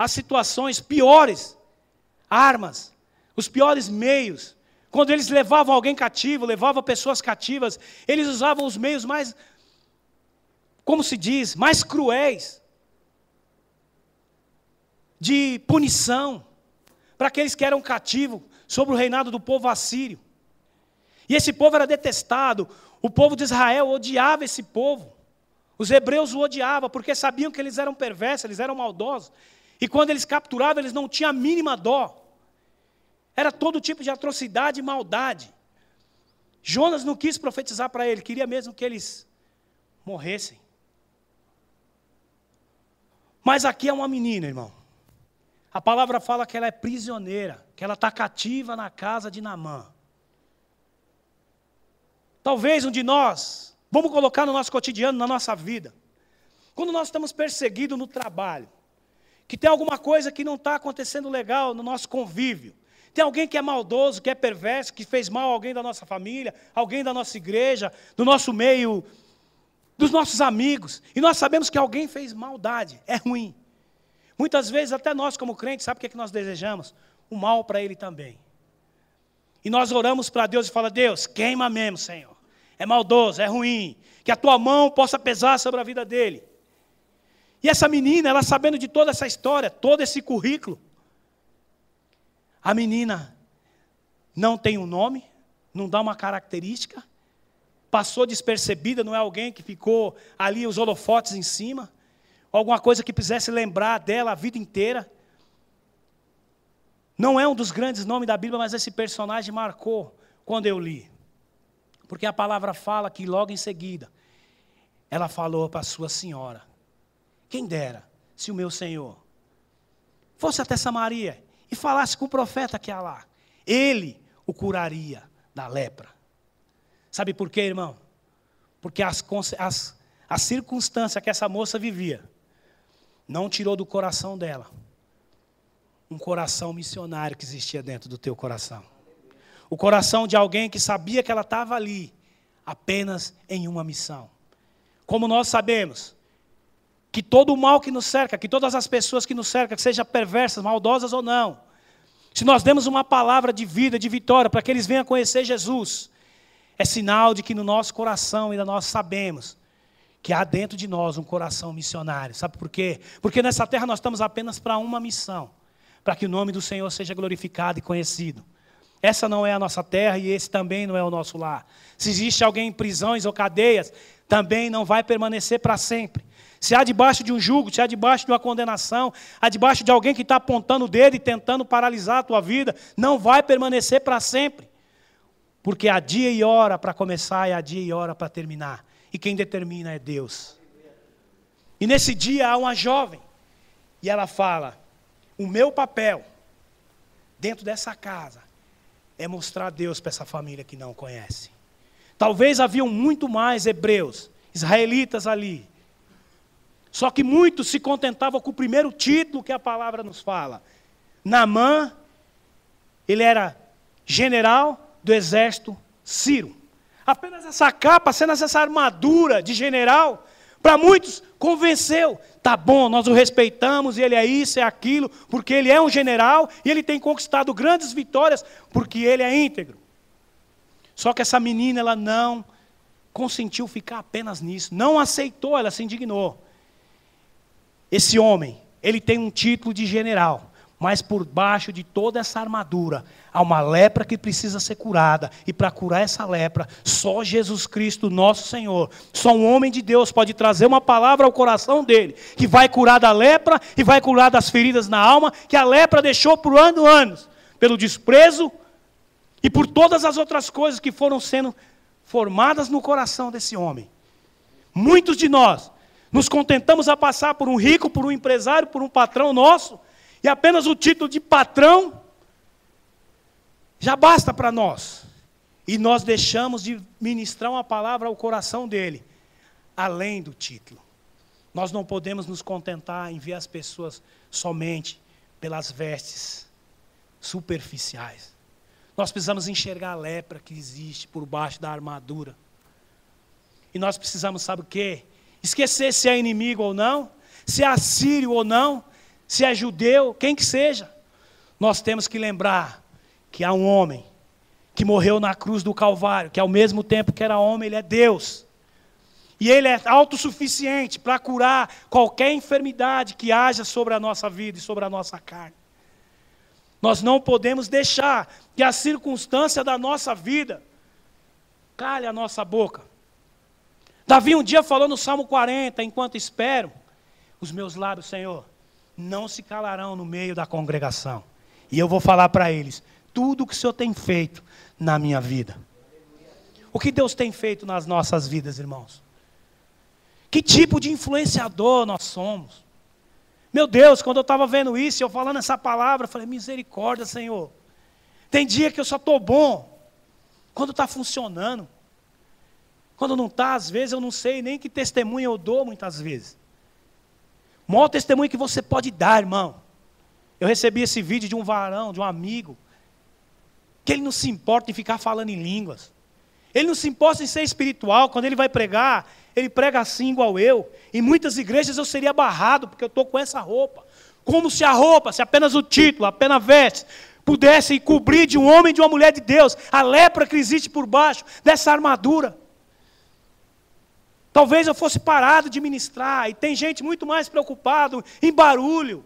situações piores, armas, os piores meios. Quando eles levavam alguém cativo, levavam pessoas cativas, eles usavam os meios mais, como se diz, mais cruéis de punição para aqueles que eram cativos sobre o reinado do povo assírio. E esse povo era detestado, o povo de Israel odiava esse povo. Os hebreus o odiavam porque sabiam que eles eram perversos, eles eram maldosos. E quando eles capturavam, eles não tinham a mínima dó. Era todo tipo de atrocidade e maldade. Jonas não quis profetizar para ele, queria mesmo que eles morressem. Mas aqui é uma menina, irmão. A palavra fala que ela é prisioneira, que ela está cativa na casa de Naamã. Talvez um de nós, vamos colocar no nosso cotidiano, na nossa vida. Quando nós estamos perseguidos no trabalho, que tem alguma coisa que não está acontecendo legal no nosso convívio. Tem alguém que é maldoso, que é perverso, que fez mal a alguém da nossa família, alguém da nossa igreja, do nosso meio, dos nossos amigos. E nós sabemos que alguém fez maldade, é ruim. Muitas vezes até nós como crentes, sabe o que é que nós desejamos? O mal para ele também. E nós oramos para Deus e falamos, Deus, queima mesmo, Senhor. É maldoso, é ruim. Que a tua mão possa pesar sobre a vida dele. E essa menina, ela sabendo de toda essa história, todo esse currículo, a menina não tem um nome, não dá uma característica, passou despercebida, não é alguém que ficou ali os holofotes em cima, alguma coisa que quisesse lembrar dela a vida inteira. Não é um dos grandes nomes da Bíblia, mas esse personagem marcou quando eu li. Porque a palavra fala que logo em seguida, ela falou para a sua senhora, quem dera se o meu Senhor fosse até Samaria e falasse com o profeta que há lá, ele o curaria da lepra. Sabe por quê, irmão? Porque a circunstância que essa moça vivia não tirou do coração dela um coração missionário que existia dentro do teu coração. O coração de alguém que sabia que ela estava ali apenas em uma missão. Como nós sabemos que todo o mal que nos cerca, que todas as pessoas que nos cercam, que sejam perversas, maldosas ou não, se nós demos uma palavra de vida, de vitória, para que eles venham conhecer Jesus, é sinal de que no nosso coração ainda nós sabemos que há dentro de nós um coração missionário. Sabe por quê? Porque nessa terra nós estamos apenas para uma missão, para que o nome do Senhor seja glorificado e conhecido. Essa não é a nossa terra e esse também não é o nosso lar. Se existe alguém em prisões ou cadeias, também não vai permanecer para sempre. Se há debaixo de um jugo, se há debaixo de uma condenação, há debaixo de alguém que está apontando o dedo e tentando paralisar a tua vida, não vai permanecer para sempre. Porque há dia e hora para começar e há dia e hora para terminar. E quem determina é Deus. E nesse dia há uma jovem, e ela fala, o meu papel dentro dessa casa é mostrar Deus para essa família que não conhece. Talvez haviam muito mais hebreus, israelitas ali. Só que muitos se contentavam com o primeiro título que a palavra nos fala. Naamã, ele era general do exército sírio. Apenas essa capa, apenas essa armadura de general, Para muitos, convenceu. Tá bom, nós o respeitamos, ele é isso, é aquilo, porque ele é um general e ele tem conquistado grandes vitórias, porque ele é íntegro. Só que essa menina, ela não consentiu ficar apenas nisso, não aceitou, ela se indignou. Esse homem, ele tem um título de general, mas por baixo de toda essa armadura, há uma lepra que precisa ser curada. E para curar essa lepra, só Jesus Cristo, nosso Senhor, só um homem de Deus pode trazer uma palavra ao coração dele, que vai curar da lepra e vai curar das feridas na alma, que a lepra deixou por anos, pelo desprezo e por todas as outras coisas que foram sendo formadas no coração desse homem. Muitos de nós nos contentamos a passar por um rico, por um empresário, por um patrão nosso, e apenas o título de patrão já basta para nós. E nós deixamos de ministrar uma palavra ao coração dele, além do título. Nós não podemos nos contentar em ver as pessoas somente pelas vestes superficiais. Nós precisamos enxergar a lepra que existe por baixo da armadura. E nós precisamos, sabe o quê? Esquecer se é inimigo ou não, se é assírio ou não, se é judeu, quem que seja. Nós temos que lembrar que há um homem que morreu na cruz do Calvário, que ao mesmo tempo que era homem, ele é Deus. E ele é autossuficiente para curar qualquer enfermidade que haja sobre a nossa vida e sobre a nossa carne. Nós não podemos deixar que a circunstância da nossa vida calhe a nossa boca. Davi um dia falou no Salmo 40, enquanto espero, os meus lábios, Senhor, não se calarão no meio da congregação. E eu vou falar para eles tudo o que o Senhor tem feito na minha vida. O que Deus tem feito nas nossas vidas, irmãos? Que tipo de influenciador nós somos? Meu Deus, quando eu estava vendo isso, eu falando essa palavra, eu falei, misericórdia, Senhor. Tem dia que eu só estou bom, quando está funcionando. Quando não está, às vezes, eu não sei nem que testemunho eu dou, muitas vezes. O maior testemunho que você pode dar, irmão. Eu recebi esse vídeo de um varão, de um amigo, que ele não se importa em ficar falando em línguas. Ele não se importa em ser espiritual. Quando ele vai pregar, ele prega assim igual eu. Em muitas igrejas eu seria barrado, porque eu estou com essa roupa. Como se a roupa, se apenas o título, apenas a veste, pudesse cobrir de um homem e de uma mulher de Deus a lepra que existe por baixo dessa armadura. Talvez eu fosse parado de ministrar, e tem gente muito mais preocupado em barulho,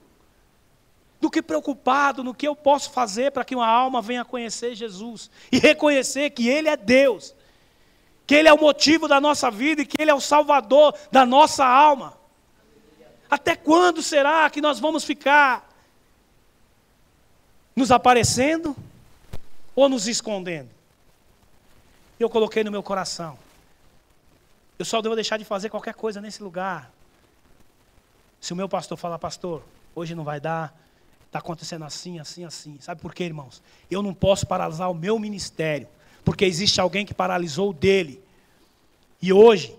do que preocupado no que eu posso fazer para que uma alma venha conhecer Jesus, e reconhecer que Ele é Deus, que Ele é o motivo da nossa vida, e que Ele é o Salvador da nossa alma. Até quando será que nós vamos ficar nos aparecendo, ou nos escondendo? Eu coloquei no meu coração, eu só devo deixar de fazer qualquer coisa nesse lugar se o meu pastor falar, pastor, hoje não vai dar, está acontecendo assim, assim, assim. Sabe por quê, irmãos? Eu não posso paralisar o meu ministério, porque existe alguém que paralisou o dele. E hoje,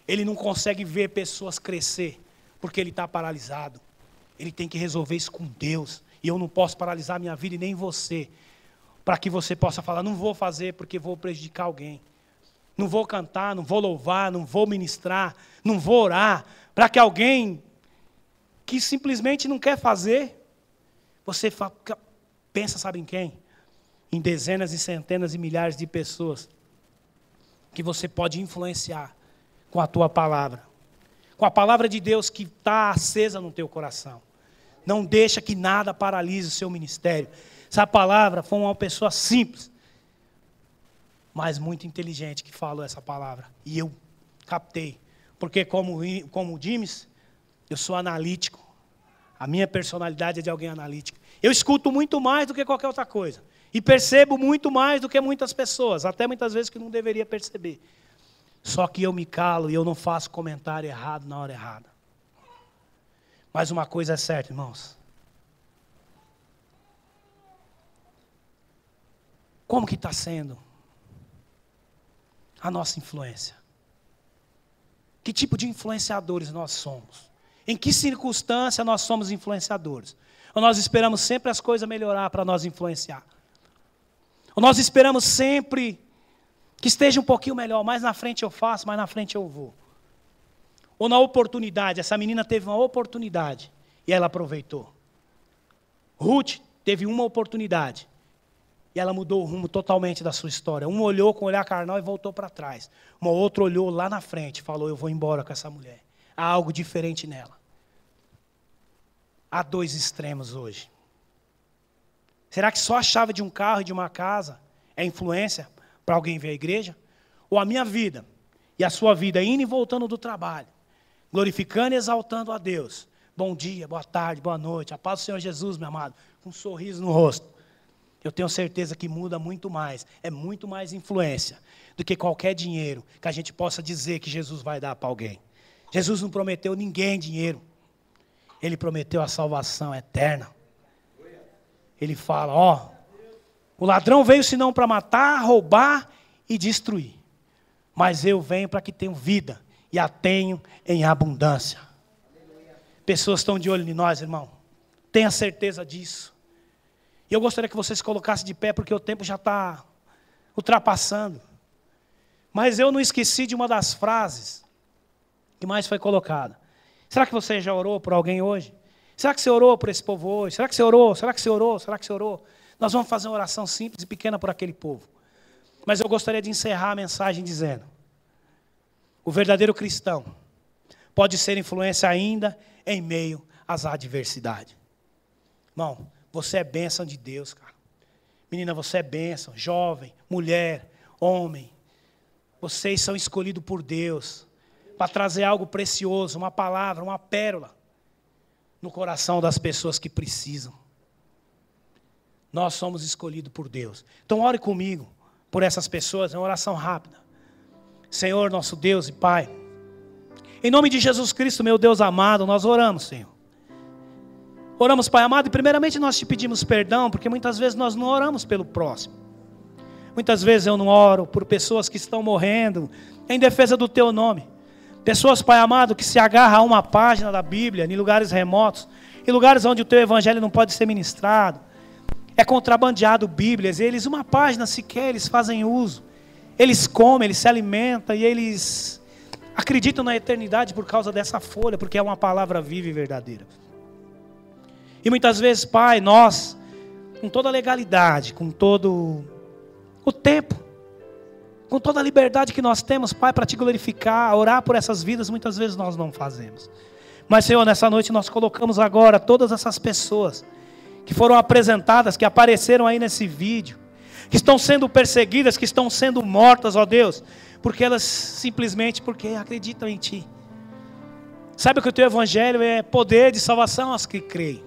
ele não consegue ver pessoas crescer, porque ele está paralisado. Ele tem que resolver isso com Deus. E eu não posso paralisar a minha vida e nem você, para que você possa falar, não vou fazer porque vou prejudicar alguém. Não vou cantar, não vou louvar, não vou ministrar, não vou orar, para que alguém que simplesmente não quer fazer, você pensa, sabe em quem? Em dezenas e centenas e milhares de pessoas que você pode influenciar com a tua palavra. Com a palavra de Deus que está acesa no teu coração. Não deixa que nada paralise o seu ministério. Essa palavra foi uma pessoa simples, mas muito inteligente que falou essa palavra. E eu captei. Porque como o Dimes, eu sou analítico. A minha personalidade é de alguém analítico. Eu escuto muito mais do que qualquer outra coisa. E percebo muito mais do que muitas pessoas. Até muitas vezes que não deveria perceber. Só que eu me calo e eu não faço comentário errado na hora errada. Mas uma coisa é certa, irmãos. Como que está sendo a nossa influência? Que tipo de influenciadores nós somos? Em que circunstância nós somos influenciadores? Ou nós esperamos sempre as coisas melhorar para nós influenciar? Ou nós esperamos sempre que esteja um pouquinho melhor, mais na frente eu faço, mais na frente eu vou? ou na oportunidade. Essa menina teve uma oportunidade e ela aproveitou. Ruth teve uma oportunidade e ela mudou o rumo totalmente da sua história. Uma olhou com o olhar carnal e voltou para trás. Uma outra olhou lá na frente e falou, eu vou embora com essa mulher. Há algo diferente nela. Há dois extremos hoje. Será que só a chave de um carro e de uma casa é influência para alguém vir à igreja? Ou a minha vida e a sua vida indo e voltando do trabalho, glorificando e exaltando a Deus. Bom dia, boa tarde, boa noite, a paz do Senhor Jesus, meu amado, com um sorriso no rosto. Eu tenho certeza que muda muito mais, é muito mais influência do que qualquer dinheiro que a gente possa dizer que Jesus vai dar para alguém. Jesus não prometeu ninguém dinheiro, Ele prometeu a salvação eterna. Ele fala, ó, o ladrão veio senão para matar, roubar e destruir. Mas eu venho para que tenham vida e a tenho em abundância. Pessoas estão de olho em nós, irmão. Tenha certeza disso. E eu gostaria que você se colocasse de pé, porque o tempo já está ultrapassando. Mas eu não esqueci de uma das frases que mais foi colocada. Será que você já orou por alguém hoje? Será que você orou por esse povo hoje? Será que você orou? Será que você orou? Será que você orou? Nós vamos fazer uma oração simples e pequena por aquele povo. Mas eu gostaria de encerrar a mensagem dizendo, o verdadeiro cristão pode ser influência ainda em meio às adversidades. Irmão, você é bênção de Deus, cara. Menina, você é bênção. Jovem, mulher, homem. Vocês são escolhidos por Deus para trazer algo precioso, uma palavra, uma pérola no coração das pessoas que precisam. Nós somos escolhidos por Deus. Então ore comigo por essas pessoas, é uma oração rápida. Senhor, nosso Deus e Pai, em nome de Jesus Cristo, meu Deus amado, nós oramos, Senhor. Oramos, Pai amado, e primeiramente nós te pedimos perdão, porque muitas vezes nós não oramos pelo próximo. Muitas vezes eu não oro por pessoas que estão morrendo em defesa do Teu nome. Pessoas, Pai amado, que se agarram a uma página da Bíblia, em lugares remotos, em lugares onde o Teu Evangelho não pode ser ministrado. É contrabandeado Bíblias, eles, uma página sequer, eles fazem uso. Eles comem, eles se alimentam e eles acreditam na eternidade por causa dessa folha, porque é uma palavra viva e verdadeira. E muitas vezes, Pai, nós, com toda a legalidade, com todo o tempo, com toda a liberdade que nós temos, Pai, para Te glorificar, orar por essas vidas, muitas vezes nós não fazemos. Mas, Senhor, nessa noite nós colocamos agora todas essas pessoas que foram apresentadas, que apareceram aí nesse vídeo, que estão sendo perseguidas, que estão sendo mortas, ó Deus, porque elas simplesmente porque acreditam em Ti. Sabe que o Teu Evangelho é poder de salvação aos que creem.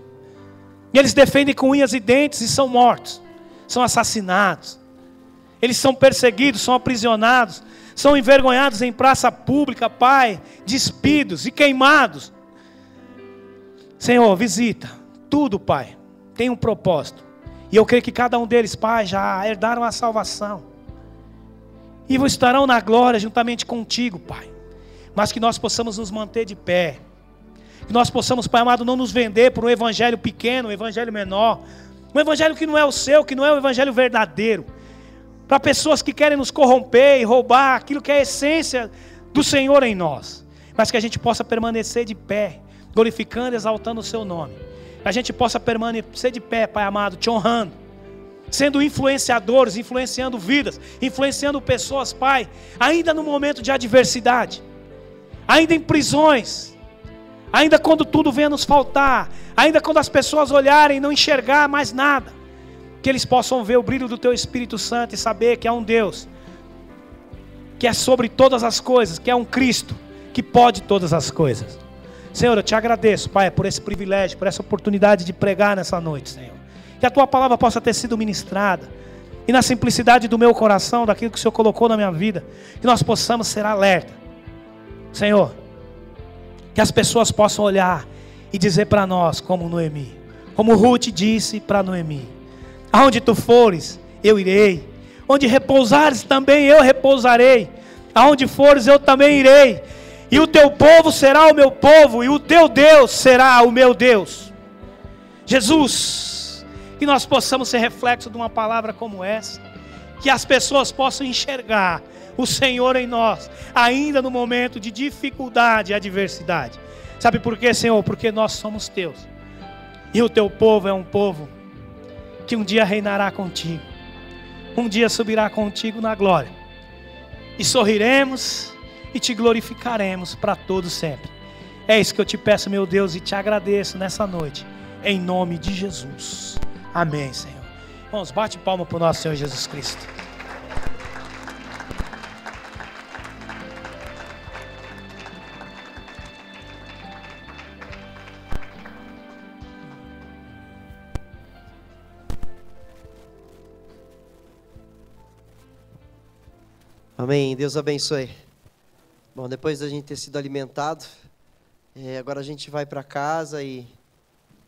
E eles defendem com unhas e dentes e são mortos, são assassinados. Eles são perseguidos, são aprisionados, são envergonhados em praça pública, Pai, despidos e queimados. Senhor, visita tudo, Pai, tem um propósito. E eu creio que cada um deles, Pai, já herdaram a salvação. E estarão na glória juntamente contigo, Pai. Mas que nós possamos nos manter de pé. Que nós possamos, Pai amado, não nos vender por um evangelho pequeno, um evangelho menor. Um evangelho que não é o seu, que não é o evangelho verdadeiro. Para pessoas que querem nos corromper e roubar aquilo que é a essência do Senhor em nós. Mas que a gente possa permanecer de pé, glorificando e exaltando o Seu nome. Que a gente possa permanecer de pé, Pai amado, Te honrando. Sendo influenciadores, influenciando vidas, influenciando pessoas, Pai, ainda no momento de adversidade. Ainda em prisões. Ainda quando tudo venha nos faltar. Ainda quando as pessoas olharem e não enxergar mais nada. Que eles possam ver o brilho do Teu Espírito Santo e saber que há um Deus que é sobre todas as coisas, que é um Cristo que pode todas as coisas. Senhor, eu Te agradeço, Pai, por esse privilégio, por essa oportunidade de pregar nessa noite, Senhor. Que a Tua palavra possa ter sido ministrada. E na simplicidade do meu coração, daquilo que o Senhor colocou na minha vida, que nós possamos ser alerta. Senhor, que as pessoas possam olhar e dizer para nós, como Noemi, como Ruth disse para Noemi: aonde Tu fores, eu irei. Onde repousares, também eu repousarei. Aonde fores, eu também irei. E o Teu povo será o meu povo, e o Teu Deus será o meu Deus. Jesus, que nós possamos ser reflexo de uma palavra como essa. Que as pessoas possam enxergar o Senhor em nós, ainda no momento de dificuldade e adversidade. Sabe por quê, Senhor? Porque nós somos teus. E o teu povo é um povo que um dia reinará contigo. Um dia subirá contigo na glória. E sorriremos e te glorificaremos para todo sempre. É isso que eu te peço, meu Deus, e te agradeço nessa noite. Em nome de Jesus. Amém, Senhor. Vamos, bate palma para o nosso Senhor Jesus Cristo. Amém, Deus abençoe. Bom, depois da gente ter sido alimentado, agora a gente vai para casa e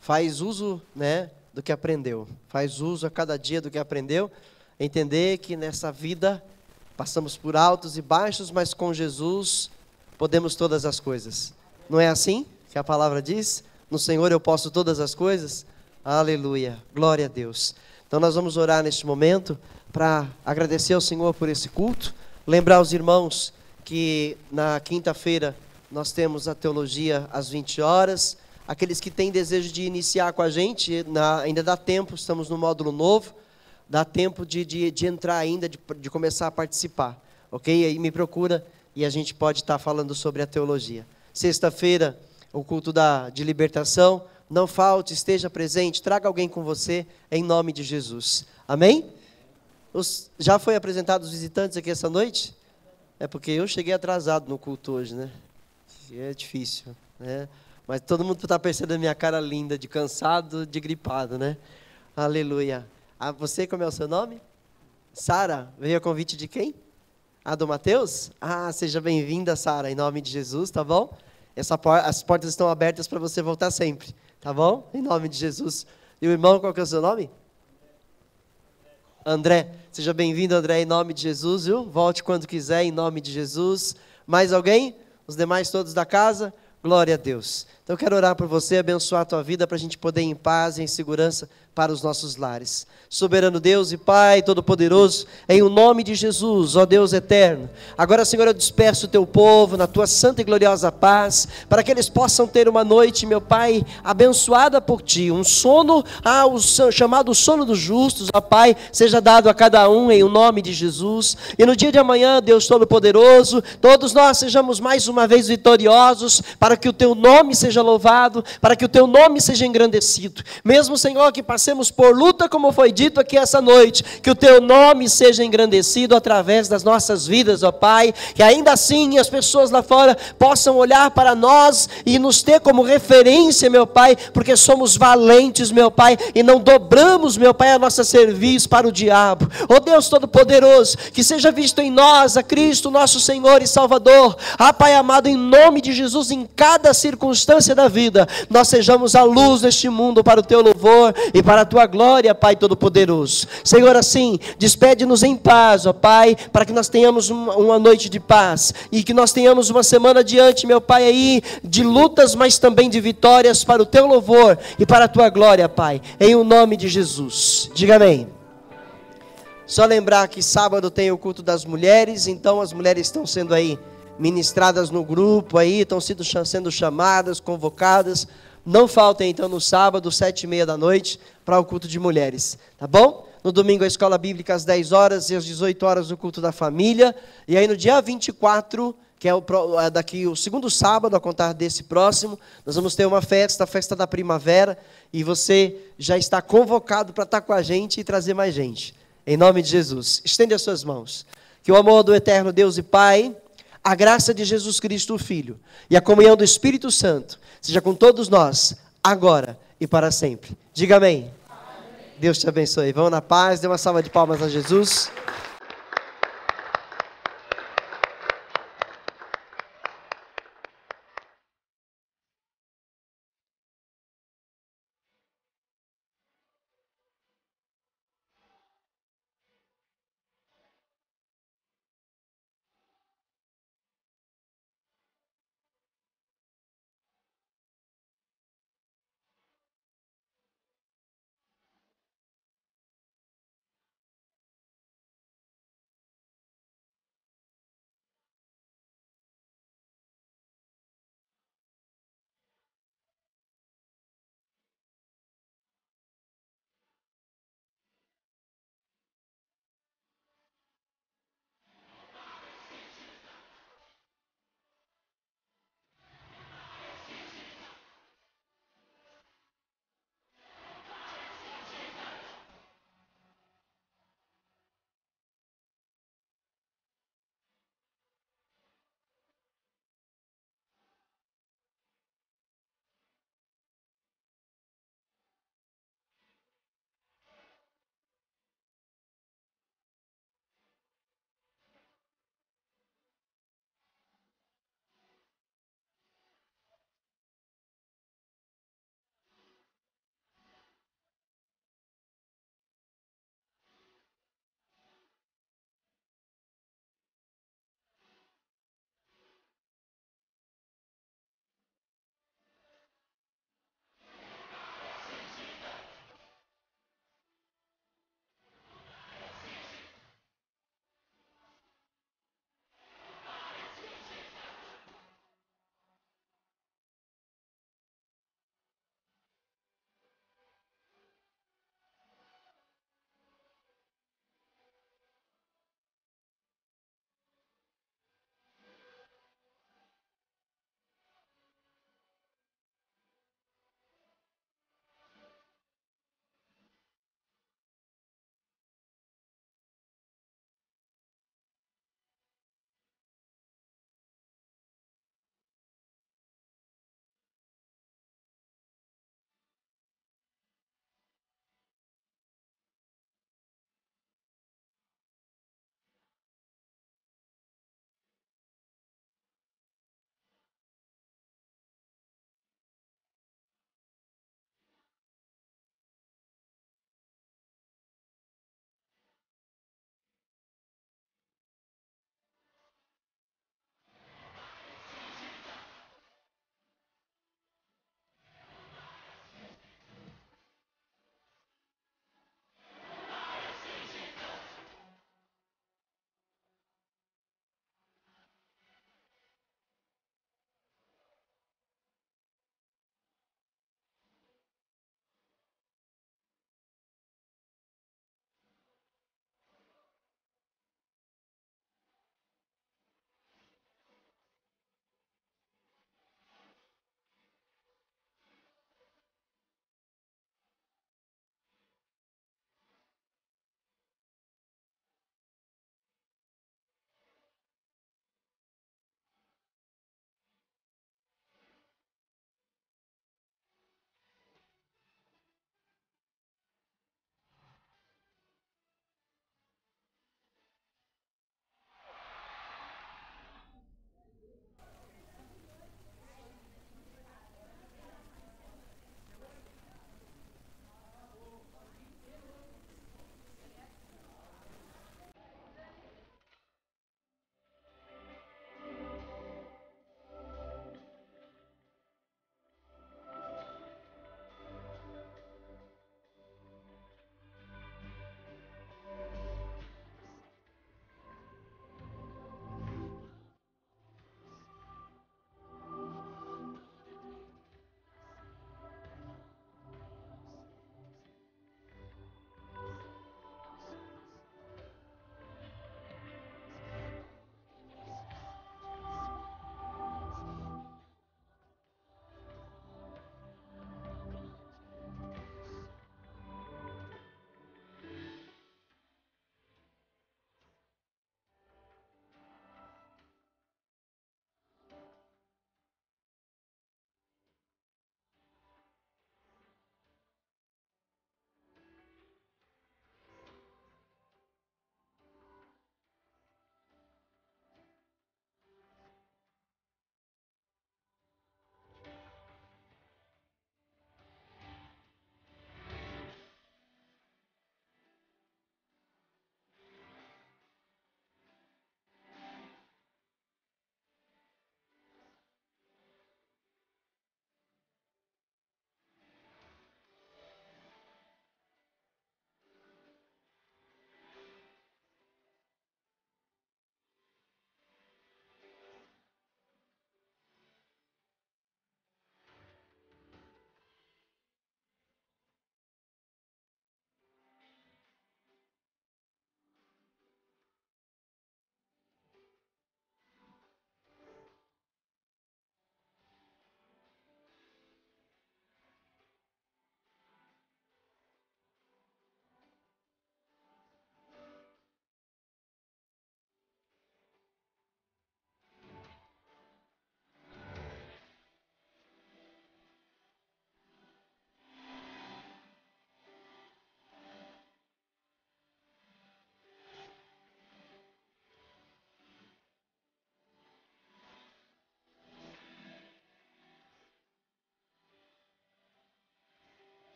faz uso, né, do que aprendeu. Faz uso a cada dia do que aprendeu. Entender que nessa vida passamos por altos e baixos, mas com Jesus podemos todas as coisas. Não é assim que a palavra diz? No Senhor eu posso todas as coisas? Aleluia, glória a Deus. Então nós vamos orar neste momento para agradecer ao Senhor por esse culto. Lembrar os irmãos que na quinta-feira nós temos a teologia às 20 horas. Aqueles que têm desejo de iniciar com a gente, ainda dá tempo, estamos no módulo novo. Dá tempo de entrar ainda, de começar a participar. Ok? Aí me procura e a gente pode estar falando sobre a teologia. Sexta-feira, o culto de libertação. Não falte, esteja presente, traga alguém com você, em nome de Jesus. Amém? Já foi apresentado os visitantes aqui essa noite? É porque eu cheguei atrasado no culto hoje, né? É difícil, né? Mas todo mundo está percebendo a minha cara linda, de cansado, de gripado, né? Aleluia. Você, como é o seu nome? Sara, veio a convite de quem? Do Mateus? Seja bem-vinda, Sara, em nome de Jesus, tá bom? As portas estão abertas para você voltar sempre, tá bom? Em nome de Jesus. E o irmão, qual que é o seu nome? André, seja bem-vindo, André, em nome de Jesus, viu? Volte quando quiser, em nome de Jesus. Mais alguém? Os demais todos da casa? Glória a Deus. Então eu quero orar por você, abençoar a tua vida, para a gente poder ir em paz e em segurança para os nossos lares. Soberano Deus e Pai Todo-Poderoso, em o nome de Jesus, ó Deus eterno. Agora, Senhor, eu despeço o teu povo na tua santa e gloriosa paz, para que eles possam ter uma noite, meu Pai, abençoada por ti. Um sono, o chamado sono dos justos, ó Pai, seja dado a cada um em o nome de Jesus. E no dia de amanhã, Deus Todo-Poderoso, todos nós sejamos mais uma vez vitoriosos, para que o teu nome seja louvado, para que o teu nome seja engrandecido. Mesmo, Senhor, que passemos por luta, como foi dito aqui essa noite, que o teu nome seja engrandecido através das nossas vidas, ó Pai, que ainda assim as pessoas lá fora possam olhar para nós e nos ter como referência, meu Pai, porque somos valentes, meu Pai, e não dobramos, meu Pai, a nossa serviço para o diabo. Ó Deus Todo-Poderoso, que seja visto em nós a Cristo, nosso Senhor e Salvador. Pai amado, em nome de Jesus, em cada circunstância da vida, nós sejamos a luz neste mundo para o teu louvor e para a tua glória, Pai Todo-Poderoso. Senhor, assim, despede-nos em paz, ó Pai, para que nós tenhamos uma noite de paz e que nós tenhamos uma semana adiante, meu Pai, aí de lutas, mas também de vitórias para o teu louvor e para a tua glória, Pai, em o nome de Jesus. Diga amém. Só lembrar que sábado tem o culto das mulheres, então as mulheres estão sendo aí ministradas no grupo aí, estão sendo chamadas, convocadas. Não faltem então no sábado, 7h30 da noite, para o culto de mulheres, tá bom? No domingo a escola bíblica às 10 horas e às 18 horas o culto da família. E aí no dia 24, que é daqui o segundo sábado, a contar desse próximo, nós vamos ter uma festa, a festa da primavera, e você já está convocado para estar com a gente e trazer mais gente. Em nome de Jesus, estende as suas mãos. Que o amor do eterno Deus e Pai, a graça de Jesus Cristo, o Filho, e a comunhão do Espírito Santo, seja com todos nós, agora e para sempre. Diga amém. Amém. Deus te abençoe. Vamos na paz, dê uma salva de palmas a Jesus.